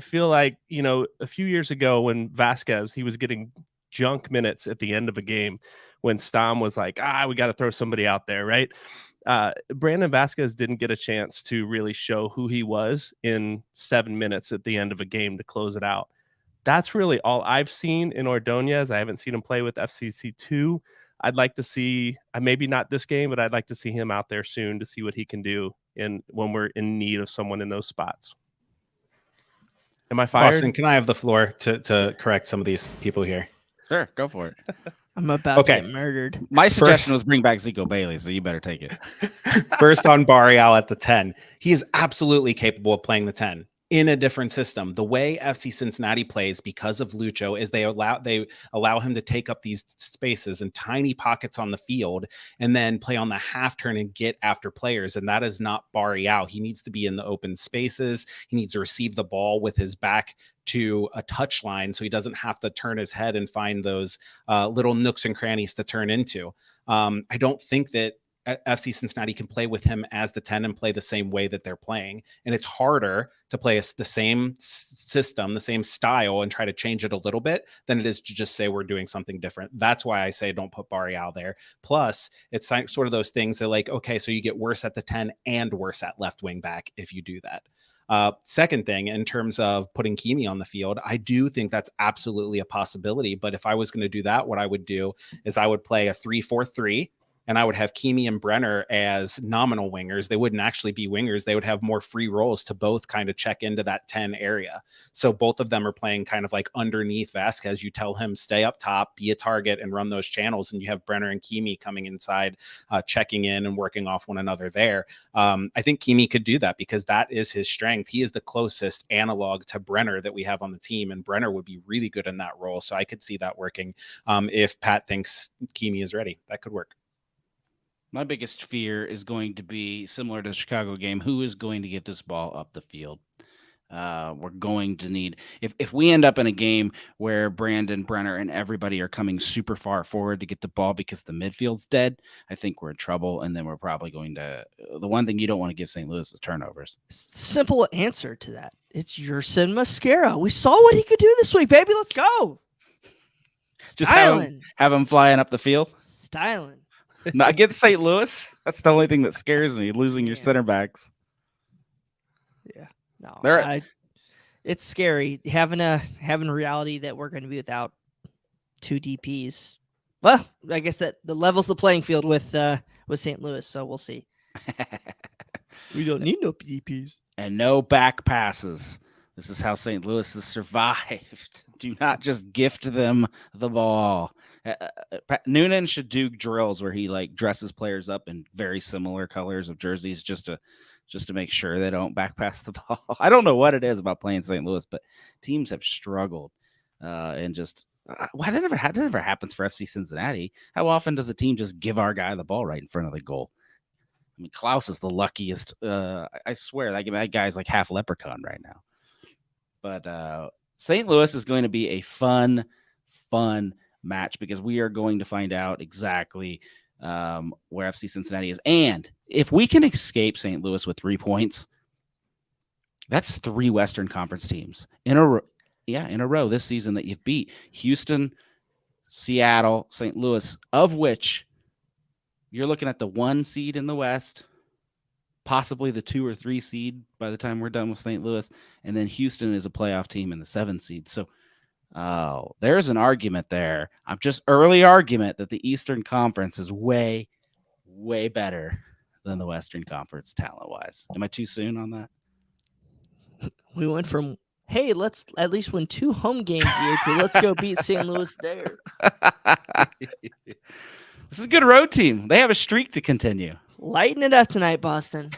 feel like, a few years ago when Vasquez, he was getting junk minutes at the end of a game when Stam was like, we got to throw somebody out there, right? Brandon Vasquez didn't get a chance to really show who he was in 7 minutes at the end of a game to close it out. that's really all I've seen in Ordonez. I haven't seen him play with FCC2. I'd like to see, maybe not this game, but I'd like to see him out there soon to see what he can do when we're in need of someone in those spots. Am I fired? Austin, can I have the floor to correct some of these people here? Sure, go for it. I'm about Okay. to get murdered. My suggestion was bring back Zico Bailey, so you better take it. First on Barreal at the 10. He is absolutely capable of playing the 10 in a different system. The way FC Cincinnati plays because of Lucho is they allow him to take up these spaces and tiny pockets on the field and then play on the half turn and get after players. And that is not Barreal. He needs to be in the open spaces. He needs to receive the ball with his back to a touch line so he doesn't have to turn his head and find those little nooks and crannies to turn into. I don't think that FC Cincinnati can play with him as the 10 and play the same way that they're playing. And it's harder to play the same system, the same style, and try to change it a little bit than it is to just say we're doing something different. That's why I say don't put Barreal there. Plus, it's sort of those things that like, okay, so you get worse at the 10 and worse at left wing back if you do that. Second thing, in terms of putting Kimi on the field, I do think that's absolutely a possibility. But if I was going to do that, what I would do is I would play a 3-4-3. And I would have Kimi and Brenner as nominal wingers. They wouldn't actually be wingers. They would have more free roles to both kind of check into that 10 area. So both of them are playing kind of like underneath Vasquez. You tell him, stay up top, be a target, and run those channels. And you have Brenner and Kimi coming inside, checking in and working off one another there. I think Kimi could do that because that is his strength. He is the closest analog to Brenner that we have on the team. And Brenner would be really good in that role. So I could see that working if Pat thinks Kimi is ready. That could work. My biggest fear is going to be similar to the Chicago game. Who is going to get this ball up the field? We're going to need, if we end up in a game where Brandon, Brenner, and everybody are coming super far forward to get the ball because the midfield's dead, I think we're in trouble. And then we're probably going to, the one thing you don't want to give St. Louis is turnovers. Simple answer to that. It's Yerson Mascara. We saw what he could do this week, baby. Let's go. Just have him flying up the field. Styling. Not against St. Louis. That's the only thing that scares me, losing your center backs. Yeah. No. It's scary having a reality that we're going to be without two DPs. Well, I guess that the levels the playing field with St. Louis, so we'll see. We don't need no DPs. And no back passes. This is how St. Louis has survived. Do not just gift them the ball. Noonan should do drills where he like dresses players up in very similar colors of jerseys just to make sure they don't back pass the ball. I don't know what it is about playing St. Louis, but teams have struggled and just why that never happens for FC Cincinnati. How often does a team just give our guy the ball right in front of the goal? I mean, Klaus is the luckiest. I swear that guy's like half leprechaun right now. But St. Louis is going to be a fun match because we are going to find out exactly where FC Cincinnati is. And if we can escape St. Louis with 3 points, that's 3 Western Conference teams in a row this season that you've beat. Houston, Seattle, St. Louis, of which you're looking at the 1 seed in the West, possibly the 2 or 3 seed by the time we're done with St. Louis. And then Houston is a playoff team in the 7 seed. So there's an argument there. I'm just early argument that the Eastern Conference is way, way better than the Western Conference talent-wise. Am I too soon on that? We went from, hey, let's at least win 2 home games here to let's go beat St. Louis there. This is a good road team. They have a streak to continue. Lighten it up tonight, Boston.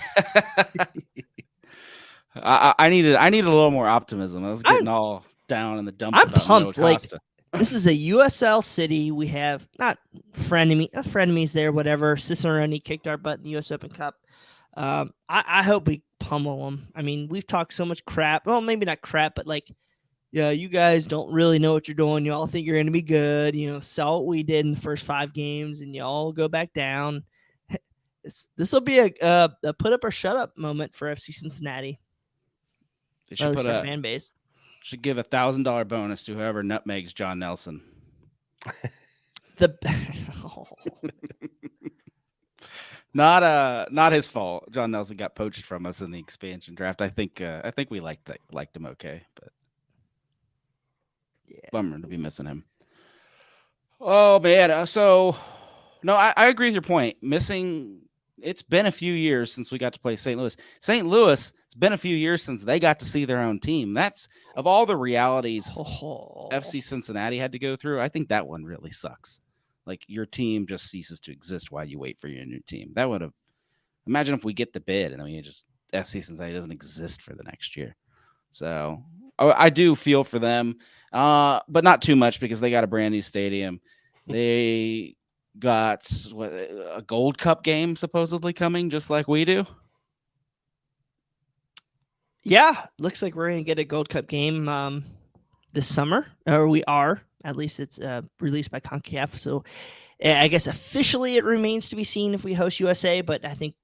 I needed a little more optimism. I was getting all down in the dumps. I'm about pumped. Lucho Like Acosta. this is a USL city. We have not frenemies there, whatever. Cincinnati kicked our butt in the US Open Cup. I hope we pummel them. I mean, we've talked so much crap. Well, maybe not crap, but like, yeah, you guys don't really know what you're doing. You all think you're going to be good. You know, saw what we did in the first 5 games, and you all go back down. This will be a put up or shut up moment for FC Cincinnati. They should put our fan base. Should give $1,000 bonus to whoever nutmegs John Nelson. Not his fault. John Nelson got poached from us in the expansion draft. I think we liked him okay, but Bummer to be missing him. Oh man, so no, I agree with your point. Missing. It's been a few years since we got to play St. Louis. St. Louis, it's been a few years since they got to see their own team. That's of all the realities FC Cincinnati had to go through. I think that one really sucks. Like your team just ceases to exist while you wait for your new team. That would have. Imagine if we get the bid and then we just FC Cincinnati doesn't exist for the next year. So I do feel for them, but not too much because they got a brand new stadium. They got a Gold Cup game supposedly coming, just like we do. Yeah, looks like we're gonna get a Gold Cup game this summer, or we are. At least it's released by CONCACAF. So I guess officially it remains to be seen if we host USA. But I think,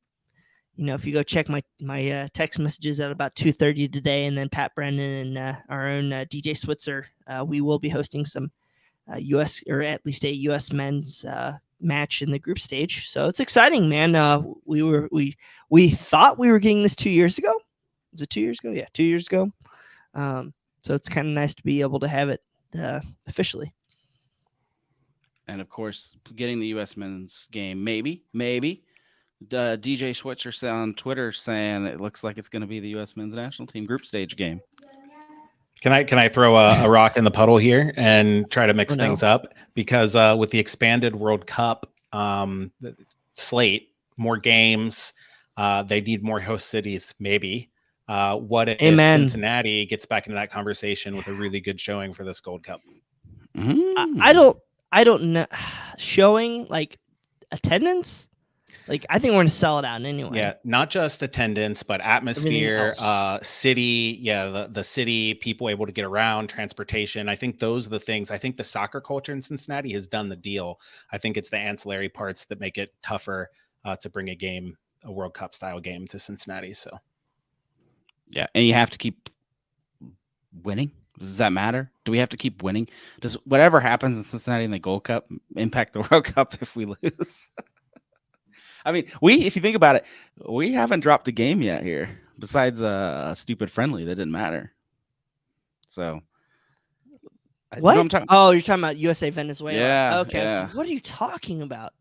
if you go check my text messages at about 2:30 today, and then Pat Brennan and our own DJ Switzer, we will be hosting some U.S. or at least a U.S. men's match in the group stage. So it's exciting, man. We thought we were getting this 2 years ago. Was it 2 years ago? Yeah, 2 years ago. So it's kind of nice to be able to have it officially. And of course, getting the U.S. men's game, maybe. DJ Switzer on Twitter saying it looks like it's going to be the U.S. men's national team group stage game. Can I throw a rock in the puddle here and try to mix things up? Because with the expanded World Cup slate, more games, they need more host cities, maybe. What if Cincinnati gets back into that conversation with a really good showing for this Gold Cup? I don't know. Showing like attendance? Like, I think we're going to sell it out anyway. Yeah, not just attendance, but atmosphere, city. Yeah, the city, people able to get around, transportation. I think those are the things. I think the soccer culture in Cincinnati has done the deal. I think it's the ancillary parts that make it tougher to bring a World Cup style game to Cincinnati. So, yeah, and you have to keep winning. Does that matter? Do we have to keep winning? Does whatever happens in Cincinnati in the Gold Cup impact the World Cup if we lose? I mean, if you think about it, we haven't dropped a game yet here, besides a stupid friendly that didn't matter. So, what? You're talking about USA Venezuela. Yeah. Okay. Yeah. So what are you talking about?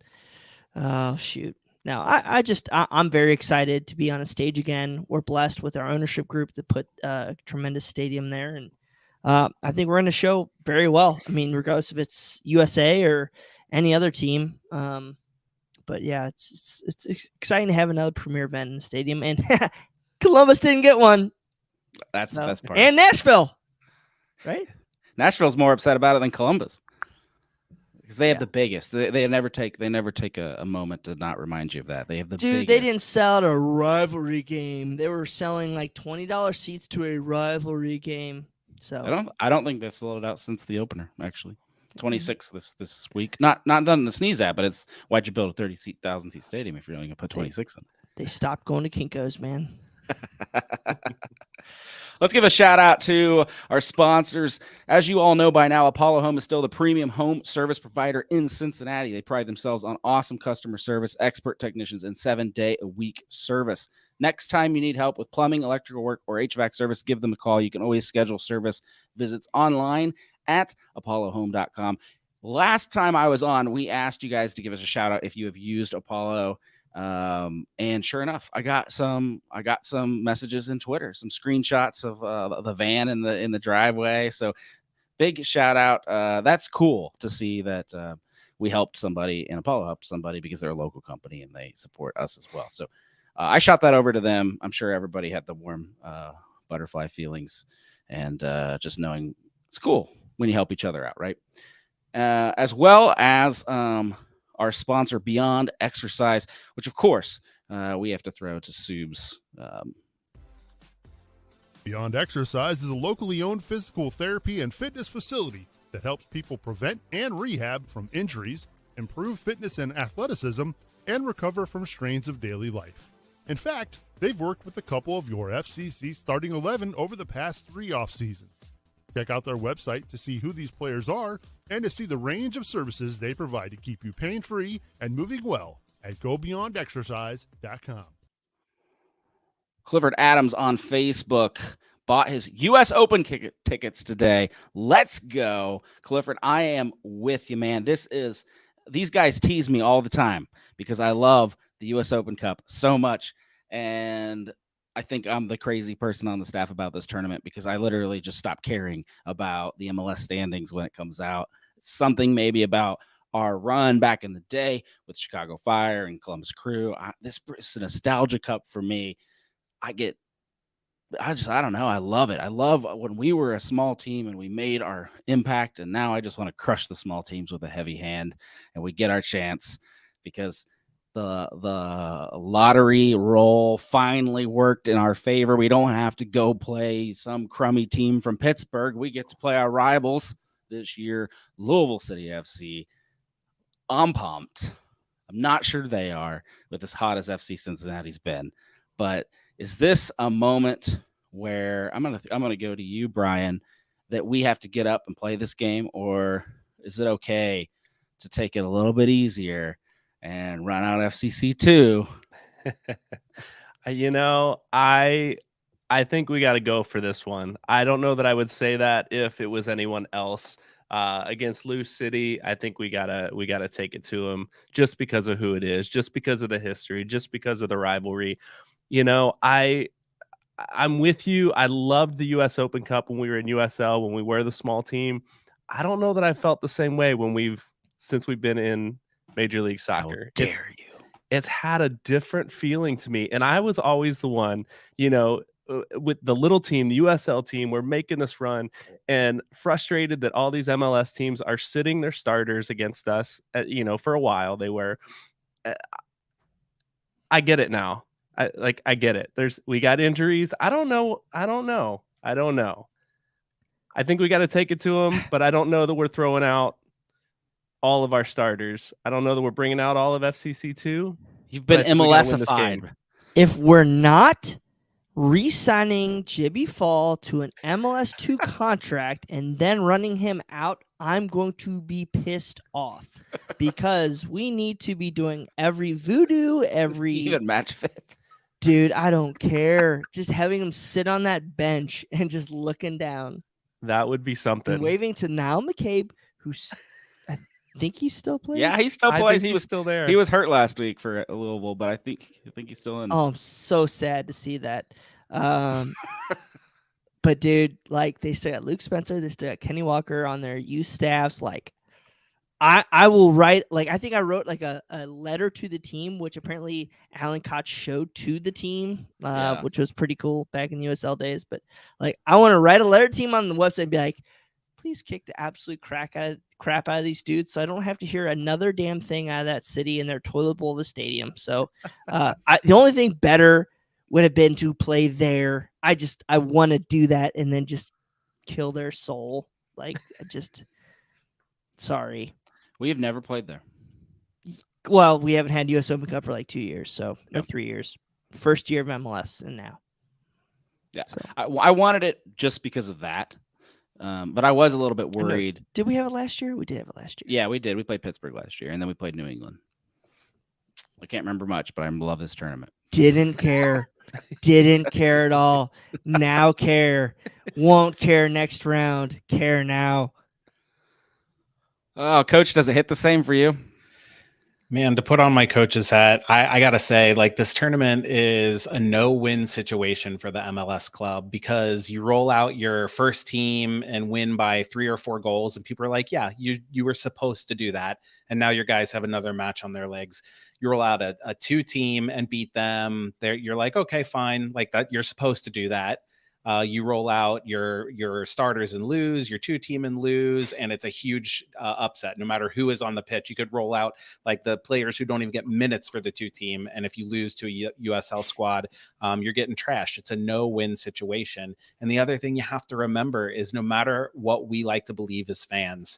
Oh shoot! Now I'm very excited to be on a stage again. We're blessed with our ownership group that put a tremendous stadium there, and I think we're going to show very well. I mean, regardless if it's USA or any other team. But yeah, it's exciting to have another premier event in the stadium, and Columbus didn't get one. That's the best part. And Nashville, right? Nashville's more upset about it than Columbus because they have the biggest. They never take a moment to not remind you of that. They have the biggest. They didn't sell out a rivalry game. They were selling like $20 seats to a rivalry game. So I don't think they've sold it out since the opener. Actually. 26 this week. Not nothing to sneeze at, but it's why'd you build a 30,000 seat stadium if you're only gonna put 26 in? They stopped going to Kinko's, man. Let's give a shout out to our sponsors. As you all know by now, Apollo Home is still the premium home service provider in Cincinnati. They pride themselves on awesome customer service, expert technicians, and 7-day-a-week service. Next time you need help with plumbing, electrical work, or HVAC service, give them a call. You can always schedule service visits online at apollohome.com. Last time I was on, we asked you guys to give us a shout out if you have used Apollo. And sure enough, I got some messages in Twitter, some screenshots of the van in the driveway. So big shout out. That's cool to see that we helped somebody and Apollo helped somebody because they're a local company and they support us as well. So I shot that over to them. I'm sure everybody had the warm butterfly feelings and just knowing it's cool when you help each other out, right? As well as our sponsor, Beyond Exercise, which, of course, we have to throw to Subs. Beyond Exercise is a locally owned physical therapy and fitness facility that helps people prevent and rehab from injuries, improve fitness and athleticism, and recover from strains of daily life. In fact, they've worked with a couple of your FCC starting 11 over the past 3 off seasons. Check out their website to see who these players are and to see the range of services they provide to keep you pain-free and moving well at GoBeyondExercise.com. Clifford Adams on Facebook. bought his U.S. Open tickets today. Let's go. Clifford, I am with you, man. These guys tease me all the time because I love the U.S. Open Cup so much. And I think I'm the crazy person on the staff about this tournament because I literally just stopped caring about the MLS standings when it comes out. Something maybe about our run back in the day with Chicago Fire and Columbus Crew. This is a nostalgia cup for me. I don't know. I love it. I love when we were a small team and we made our impact. And now I just want to crush the small teams with a heavy hand and we get our chance because the lottery roll finally worked in our favor. We don't have to go play some crummy team from Pittsburgh. We get to play our rivals this year, Louisville City FC. I'm pumped. I'm not sure they are with as hot as FC Cincinnati's been, but is this a moment where I'm gonna go to you, Brian, that we have to get up and play this game, or is it okay to take it a little bit easier and run out FCC2? You know, I think we got to go for this one. I don't know that I would say that if it was anyone else. Against LouCity, I think we gotta take it to them just because of who it is, just because of the history, just because of the rivalry. You know, I'm with you. I loved the U.S. Open Cup when we were in USL, when we were the small team. I don't know that I felt the same way since we've been in Major League Soccer. How dare you? It's had a different feeling to me, and I was always the one, you know, with the little team, the USL team, we're making this run and frustrated that all these MLS teams are sitting their starters against us. For a while they were. I get it now. I get it. We got injuries. I don't know. I think we got to take it to them, but I don't know that we're throwing out all of our starters. I don't know that we're bringing out all of FCC2. You've been MLS-ified. If we're not re-signing Jibby Fall to an MLS2 contract and then running him out, I'm going to be pissed off because we need to be doing every voodoo, even match fit. Dude, I don't care. Just having him sit on that bench and just looking down. That would be something. And waving to Niall McCabe, who's I think he still plays. Yeah, he still plays. He was still there. He was hurt last week for Louisville, but I think he's still in. Oh, I'm so sad to see that. But dude, like they still got Luke Spencer, they still got Kenny Walker on their youth staffs. Like I will write, like I think I wrote like a letter to the team, which apparently Alan Koch showed to the team, which was pretty cool back in the USL days. But like I want to write a letter to team on the website and be like, please kick the absolute crap out of these dudes so I don't have to hear another damn thing out of that city in their toilet bowl of the stadium. So the only thing better would have been to play there. I want to do that and then just kill their soul. Like sorry. We have never played there. Well, we haven't had US Open Cup for like 2 years, or 3 years. First year of MLS and now. Yeah. So. I wanted it just because of that. But I was a little bit worried. Did we have it last year? We did have it last year. Yeah, we did. We played Pittsburgh last year, and then we played New England. I can't remember much, but I love this tournament. Didn't care. Didn't care at all. Now care. Won't care next round. Care now. Oh, coach, does it hit the same for you? Man, to put on my coach's hat, I got to say, like, this tournament is a no-win situation for the MLS club because you roll out your first team and win by 3 or 4 goals, and people are like, yeah, you were supposed to do that, and now your guys have another match on their legs. You roll out a 2 team and beat them. You're like, okay, fine, like that. You're supposed to do that. You roll out your starters and lose, your 2 team and lose, and it's a huge upset. No matter who is on the pitch, you could roll out like the players who don't even get minutes for the 2 team. And if you lose to a USL squad, you're getting trashed. It's a no-win situation. And the other thing you have to remember is no matter what we like to believe as fans,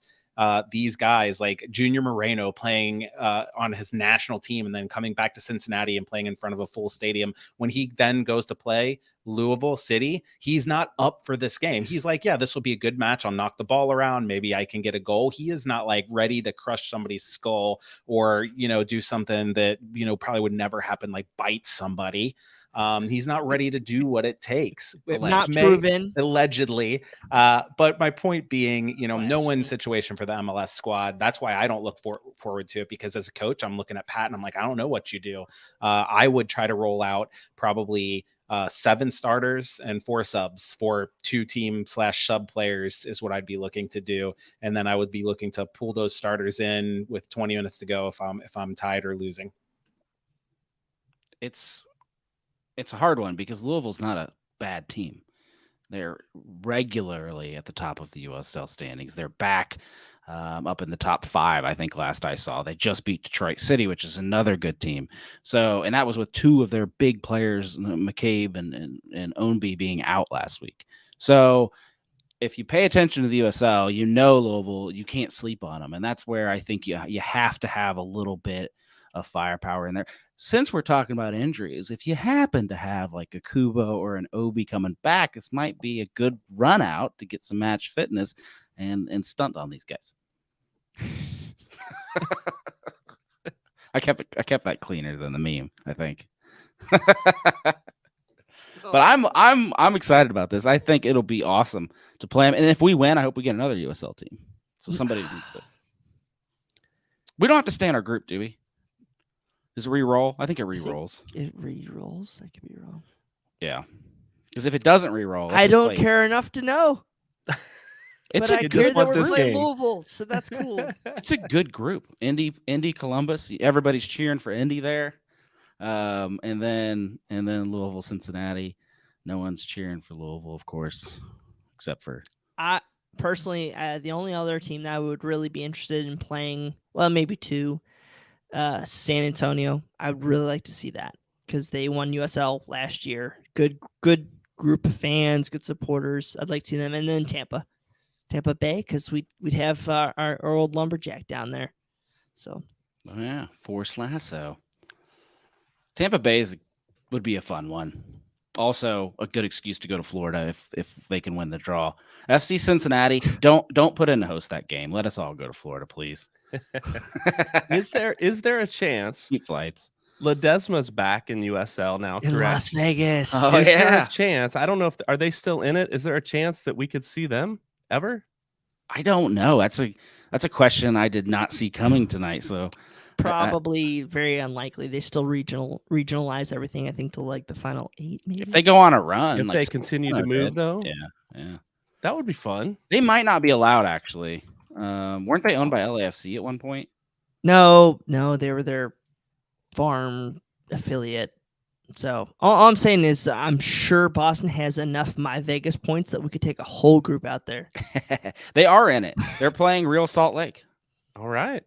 these guys like Junior Moreno playing on his national team and then coming back to Cincinnati and playing in front of a full stadium, when he then goes to play, Louisville City, he's not up for this game. He's like, yeah, this will be a good match. I'll knock the ball around. Maybe I can get a goal. He is not like ready to crush somebody's skull or, do something that, probably would never happen, like bite somebody. He's not ready to do what it takes. Not proven. Allegedly. But my point being, no win situation for the MLS squad. That's why I don't look forward to it, because as a coach, I'm looking at Pat and I'm like, I don't know what you do. I would try to roll out probably 7 starters and 4 subs for 2 team/sub players is what I'd be looking to do. And then I would be looking to pull those starters in with 20 minutes to go if I'm tied or losing. It's a hard one because Louisville's not a bad team. They're regularly at the top of the USL standings. They're back up in the top 5, I think, last I saw. They just beat Detroit City, which is another good team. So, and that was with 2 of their big players, McCabe and Ownby, being out last week. So if you pay attention to the USL, Louisville, you can't sleep on them. And that's where I think you have to have a little bit of firepower in there. Since we're talking about injuries, if you happen to have like a Kubo or an Obi coming back, this might be a good run out to get some match fitness and stunt on these guys. I kept that cleaner than the meme, I think. But I'm excited about this. I think it'll be awesome to play them. And if we win, I hope we get another USL team. So somebody needs to. We don't have to stay in our group, do we? Does it re-roll? I think it re-rolls. It re-rolls. I could be wrong. Yeah. Because if it doesn't re-roll, I don't care enough to know. But I care that we're playing Louisville, so that's cool. It's a good group. Indy, Columbus. Everybody's cheering for Indy there. And then Louisville, Cincinnati. No one's cheering for Louisville, of course, except for I personally. The only other team that I would really be interested in playing, well, maybe 2. San Antonio. I would really like to see that because they won USL last year. Good group of fans, good supporters. I'd like to see them. And then Tampa Bay, because we'd have our old lumberjack down there. So, oh yeah, Forrest Lasso. Tampa Bay would be a fun one. Also, a good excuse to go to Florida if they can win the draw. FC Cincinnati, don't put in to host that game. Let us all go to Florida, please. Is there a chance? Cheap flights. Ledesma's back in USL now, correct? In Las Vegas. Oh, Is there yeah. a chance? I don't know are they still in it? Is there a chance that we could see them ever? I don't know. That's a question I did not see coming tonight. So probably very unlikely. They still regionalize everything, I think, to like the final 8, maybe. If they go on a run, if they continue to move, though, yeah, that would be fun. They might not be allowed, actually. Weren't they owned by LAFC at one point? No, they were their farm affiliate. So all I'm saying is I'm sure Boston has enough My Vegas points that we could take a whole group out there. They are in it. They're playing Real Salt Lake. All right.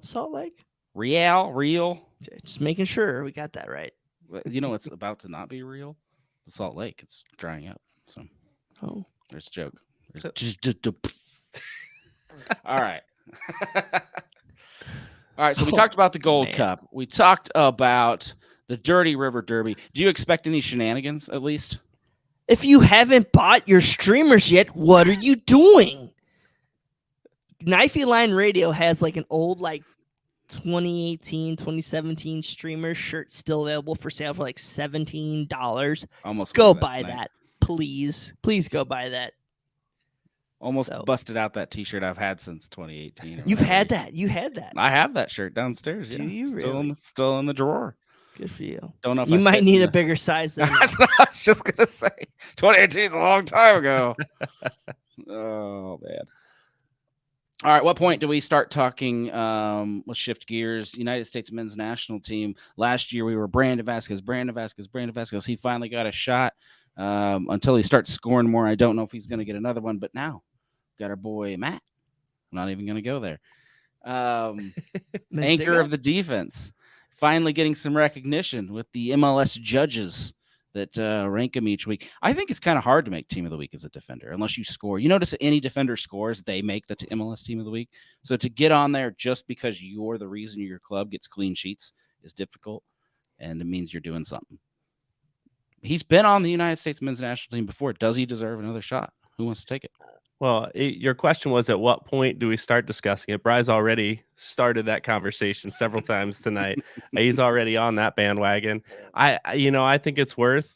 Salt Lake? Real. Just making sure we got that right. You know what's about to not be real? The Salt Lake. It's drying up. So there's a joke. All right. All right. So we talked about the Gold Cup. We talked about the Dirty River Derby. Do you expect any shenanigans, at least? If you haven't bought your streamers yet, what are you doing? Knifey Line Radio has like an old 2018, 2017 streamer shirt still available for sale for like $17. Almost go buy that. Please go buy that. Almost busted out that T-shirt I've had since 2018. You've had that. You had that. I have that shirt downstairs. Do you still in the drawer. Good for you. Don't know if you might need a bigger size than That's what I was just gonna say. 2018 is a long time ago. Oh man. All right, what point do we start talking? Let's shift gears. United States men's national team. Last year we were Brandon Vasquez. He finally got a shot. Until he starts scoring more, I don't know if he's going to get another one. But now, got our boy Matt. I'm not even going to go there. Anchor of the defense. Finally getting some recognition with the MLS judges that rank him each week. I think it's kind of hard to make team of the week as a defender unless you score. You notice that any defender scores, they make the MLS team of the week. So to get on there just because you're the reason your club gets clean sheets is difficult, and it means you're doing something. he's been on the United States men's national team before. Does he deserve another shot? Who wants to take it? Well, your question was, at what point do we start discussing it? Bry's already started that conversation several times tonight. He's already on that bandwagon. I think it's worth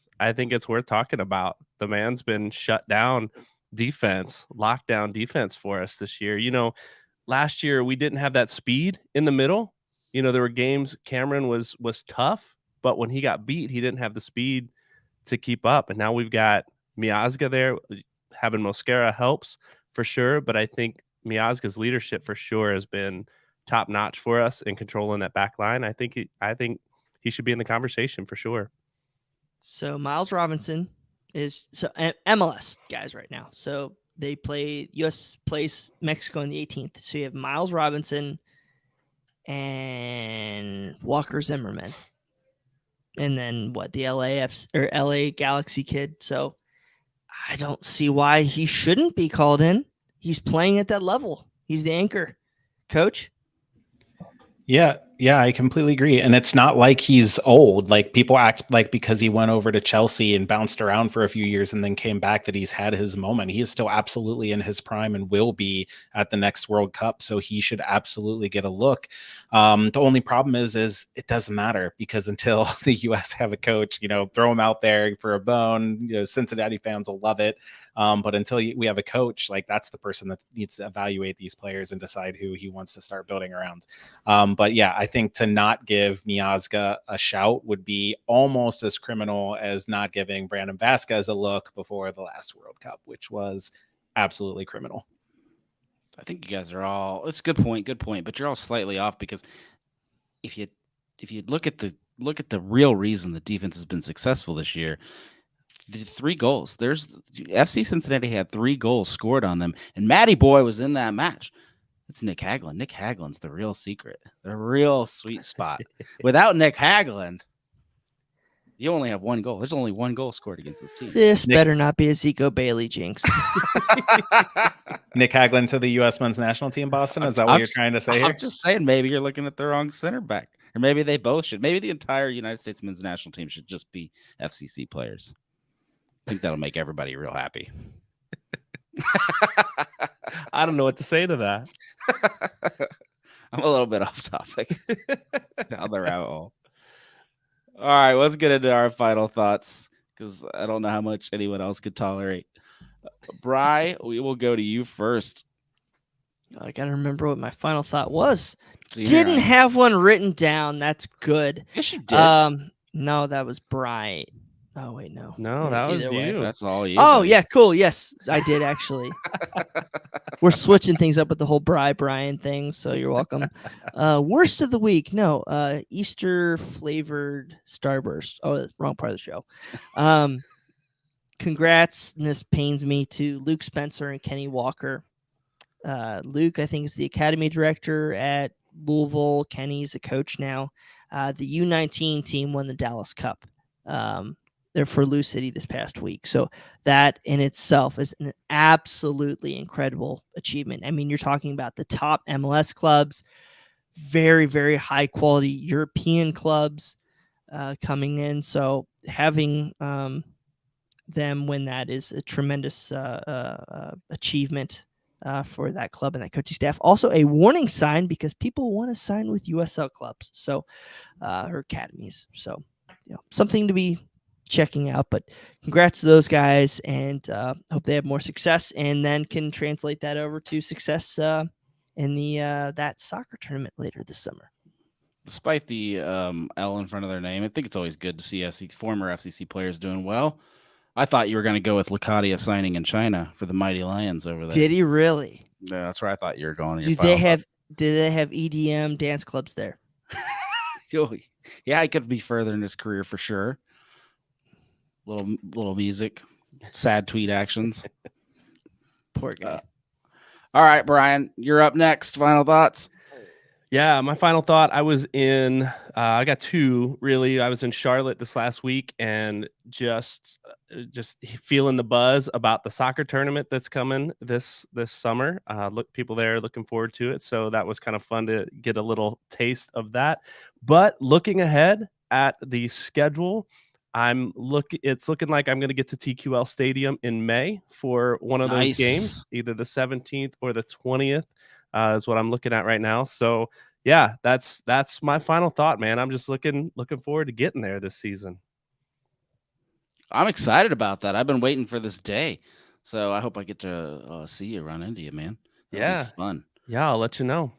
talking about. The man's been shut down defense, lockdown defense for us this year. Last year we didn't have that speed in the middle. There were games Cameron was tough, but when he got beat, he didn't have the speed to keep up. And now we've got Miazga there. Having Mosquera helps for sure, but I think Miazga's leadership for sure has been top notch for us in controlling that back line. I think he should be in the conversation for sure. So Miles Robinson is MLS guys right now. So they play US plays Mexico on the 18th. So you have Miles Robinson and Walker Zimmerman, and then the LA Galaxy kid. So I don't see why he shouldn't be called in. He's playing at that level. He's the anchor. Coach? Yeah, I completely agree. And it's not like he's old. Like, people act like because he went over to Chelsea and bounced around for a few years and then came back that he's had his moment. He is still absolutely in his prime and will be at the next World Cup. So he should absolutely get a look. The only problem is it doesn't matter, because until the US have a coach, throw him out there for a bone. Cincinnati fans will love it. But until we have a coach, like, that's the person that needs to evaluate these players and decide who he wants to start building around. But yeah, I think to not give Miazga a shout would be almost as criminal as not giving Brandon Vasquez a look before the last World Cup, which was absolutely criminal. I think you guys are all, it's a good point, but you're all slightly off, because if you look at the real reason the defense has been successful this year, the 3 goals. There's FC Cincinnati had 3 goals scored on them, and Matty Boy was in that match. It's Nick Hagglund. Nick Hagglund's the real secret, the real sweet spot. Without Nick Hagglund, you only have 1 goal. There's only 1 goal scored against this team. This better not be a Zico Bailey jinx. Nick Hagglund to the U.S. men's national team, Boston? Is that what you're trying to say here? I'm just saying, maybe you're looking at the wrong center back. Or maybe they both should. Maybe the entire United States men's national team should just be FCC players. I think that'll make everybody real happy. I don't know what to say to that. I'm a little bit off topic. Down the rabbit hole. All right, let's get into our final thoughts, because I don't know how much anyone else could tolerate. Bri, we will go to you first. I got to remember what my final thought was. So Didn't have one written down. That's good. Yes, you did. No, that was Bri. Oh, wait, no. No, that was you. That's all you. Oh, buddy. yeah, cool. Yes, I did, actually. We're switching things up with the whole Brian thing, so you're welcome. Worst of the week. No, Easter flavored Starburst. Oh, wrong part of the show. Congrats, and this pains me, to Luke Spencer and Kenny Walker. Luke, I think, is the academy director at Louisville. Kenny's a coach now. The U19 team won the Dallas Cup. They're for LouCity this past week. So that in itself is an absolutely incredible achievement. I mean, you're talking about the top MLS clubs, very, very high quality European clubs coming in. So having them win that is a tremendous achievement for that club and that coaching staff. Also a warning sign, because people want to sign with USL clubs, so or academies. So something to be checking out. But congrats to those guys, and hope they have more success, and then can translate that over to success in the that soccer tournament later this summer. Despite the L in front of their name, I think it's always good to see former FCC players doing well. I thought you were going to go with Lacadia signing in China for the Mighty Lions over there. Did he really? Yeah, that's where I thought you were going. Did they have EDM dance clubs there? Yeah, he could be further in his career for sure. Little music, sad tweet actions. Poor guy. All right, Brian, you're up next. Final thoughts. Yeah, my final thought, I was in, I got 2 really. I was in Charlotte this last week, and just feeling the buzz about the soccer tournament that's coming this summer. People there looking forward to it. So that was kind of fun to get a little taste of that. But looking ahead at the schedule, It's looking like I'm going to get to TQL Stadium in May for one of those games, either the 17th or the 20th, is what I'm looking at right now. So yeah, that's my final thought, man. I'm just looking forward to getting there this season. I'm excited about that. I've been waiting for this day, so I hope I get to see you, run into you, man. That'll be fun. Yeah, I'll let you know.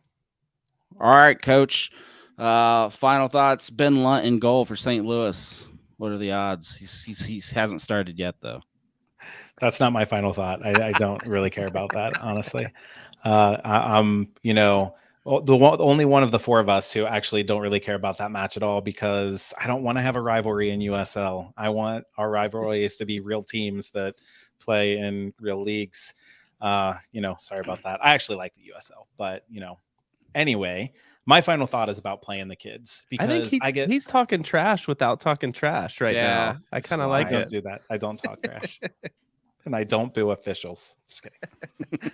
All right, Coach. Final thoughts. Ben Lunt in goal for St. Louis. What are the odds? He hasn't started yet, though. That's not my final thought. I don't really care about that, honestly. I'm, only one of the four of us who actually don't really care about that match at all, because I don't want to have a rivalry in USL. I want our rivalries to be real teams that play in real leagues. Sorry about that. I actually like the USL, but anyway, my final thought is about playing the kids, because I think he's talking trash without talking trash right now. I kind of like it. I don't do that. I don't talk trash. And I don't boo officials. Just kidding.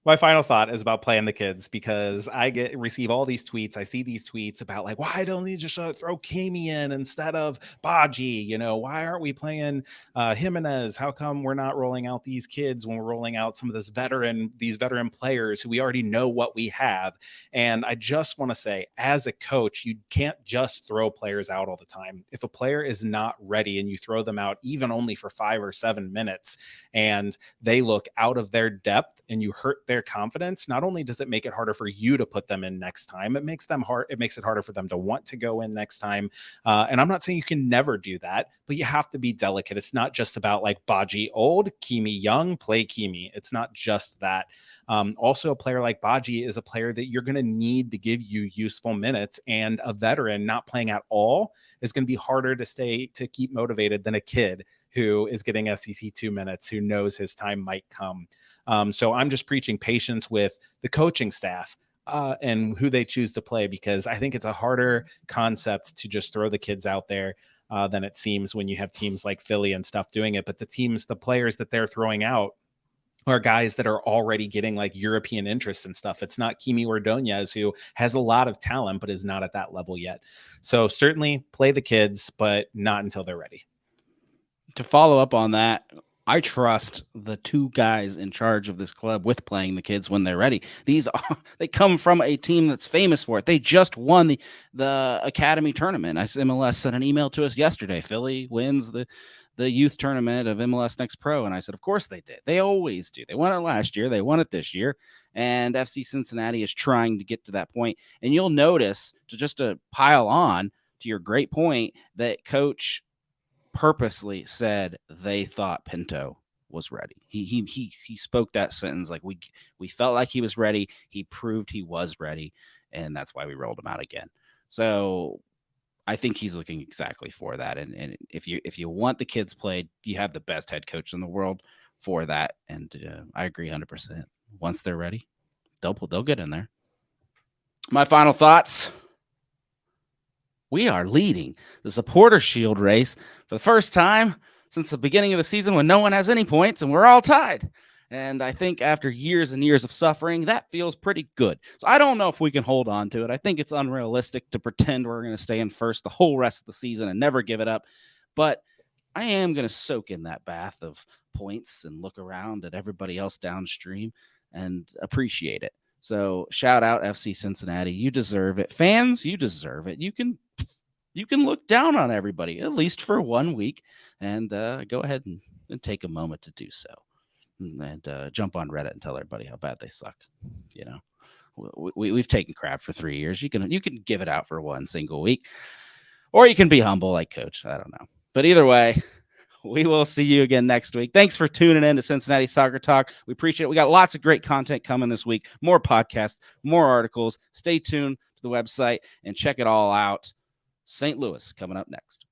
My final thought is about playing the kids, because I receive all these tweets. I see these tweets about like, why don't you just throw Kimi in instead of Baji? Why aren't we playing Jimenez? How come we're not rolling out these kids when we're rolling out some of these veteran players who we already know what we have? And I just want to say, as a coach, you can't just throw players out all the time. If a player is not ready and you throw them out even only for 5 or 7 minutes and they look out of their depth and you hurt their confidence, not only does it make it harder for you to put them in next time, it makes it harder for them to want to go in next time. And I'm not saying you can never do that, but you have to be delicate. It's not just about like Baji old, Kimi young, play Kimi. It's not just that. Also, a player like Baji is a player that you're going to need to give you useful minutes, and a veteran not playing at all is going to be harder to keep motivated than a kid who is getting SEC2 minutes, who knows his time might come. So I'm just preaching patience with the coaching staff and who they choose to play, because I think it's a harder concept to just throw the kids out there than it seems when you have teams like Philly and stuff doing it. But the players that they're throwing out are guys that are already getting like European interest and stuff. It's not Kimi Ordonez, who has a lot of talent, but is not at that level yet. So certainly play the kids, but not until they're ready. To follow up on that, I trust the 2 guys in charge of this club with playing the kids when they're ready. They come from a team that's famous for it. They just won the academy tournament. MLS sent an email to us yesterday. Philly wins the youth tournament of MLS Next Pro. And I said, of course they did. They always do. They won it last year. They won it this year. And FC Cincinnati is trying to get to that point. And you'll notice, to pile on to your great point, that Coach purposely said they thought Pinto was ready. He spoke that sentence like we felt like he was ready. He proved he was ready, and that's why we rolled him out again. So I think he's looking exactly for that. And if you want the kids played, you have the best head coach in the world for that. And I agree 100%. Once they're ready, they'll get in there. My final thoughts. We are leading the Supporter Shield race for the first time since the beginning of the season, when no one has any points and we're all tied. And I think after years and years of suffering, that feels pretty good. So I don't know if we can hold on to it. I think it's unrealistic to pretend we're going to stay in first the whole rest of the season and never give it up. But I am going to soak in that bath of points and look around at everybody else downstream and appreciate it. So shout out FC Cincinnati. You deserve it. Fans, you deserve it. You can look down on everybody, at least for 1 week, and go ahead and take a moment to do so. And jump on Reddit and tell everybody how bad they suck. We've taken crap for 3 years. You can give it out for 1 single week, or you can be humble like Coach. I don't know. But either way, we will see you again next week. Thanks for tuning in to Cincinnati Soccer Talk. We appreciate it. We got lots of great content coming this week. More podcasts, more articles. Stay tuned to the website and check it all out. St. Louis coming up next.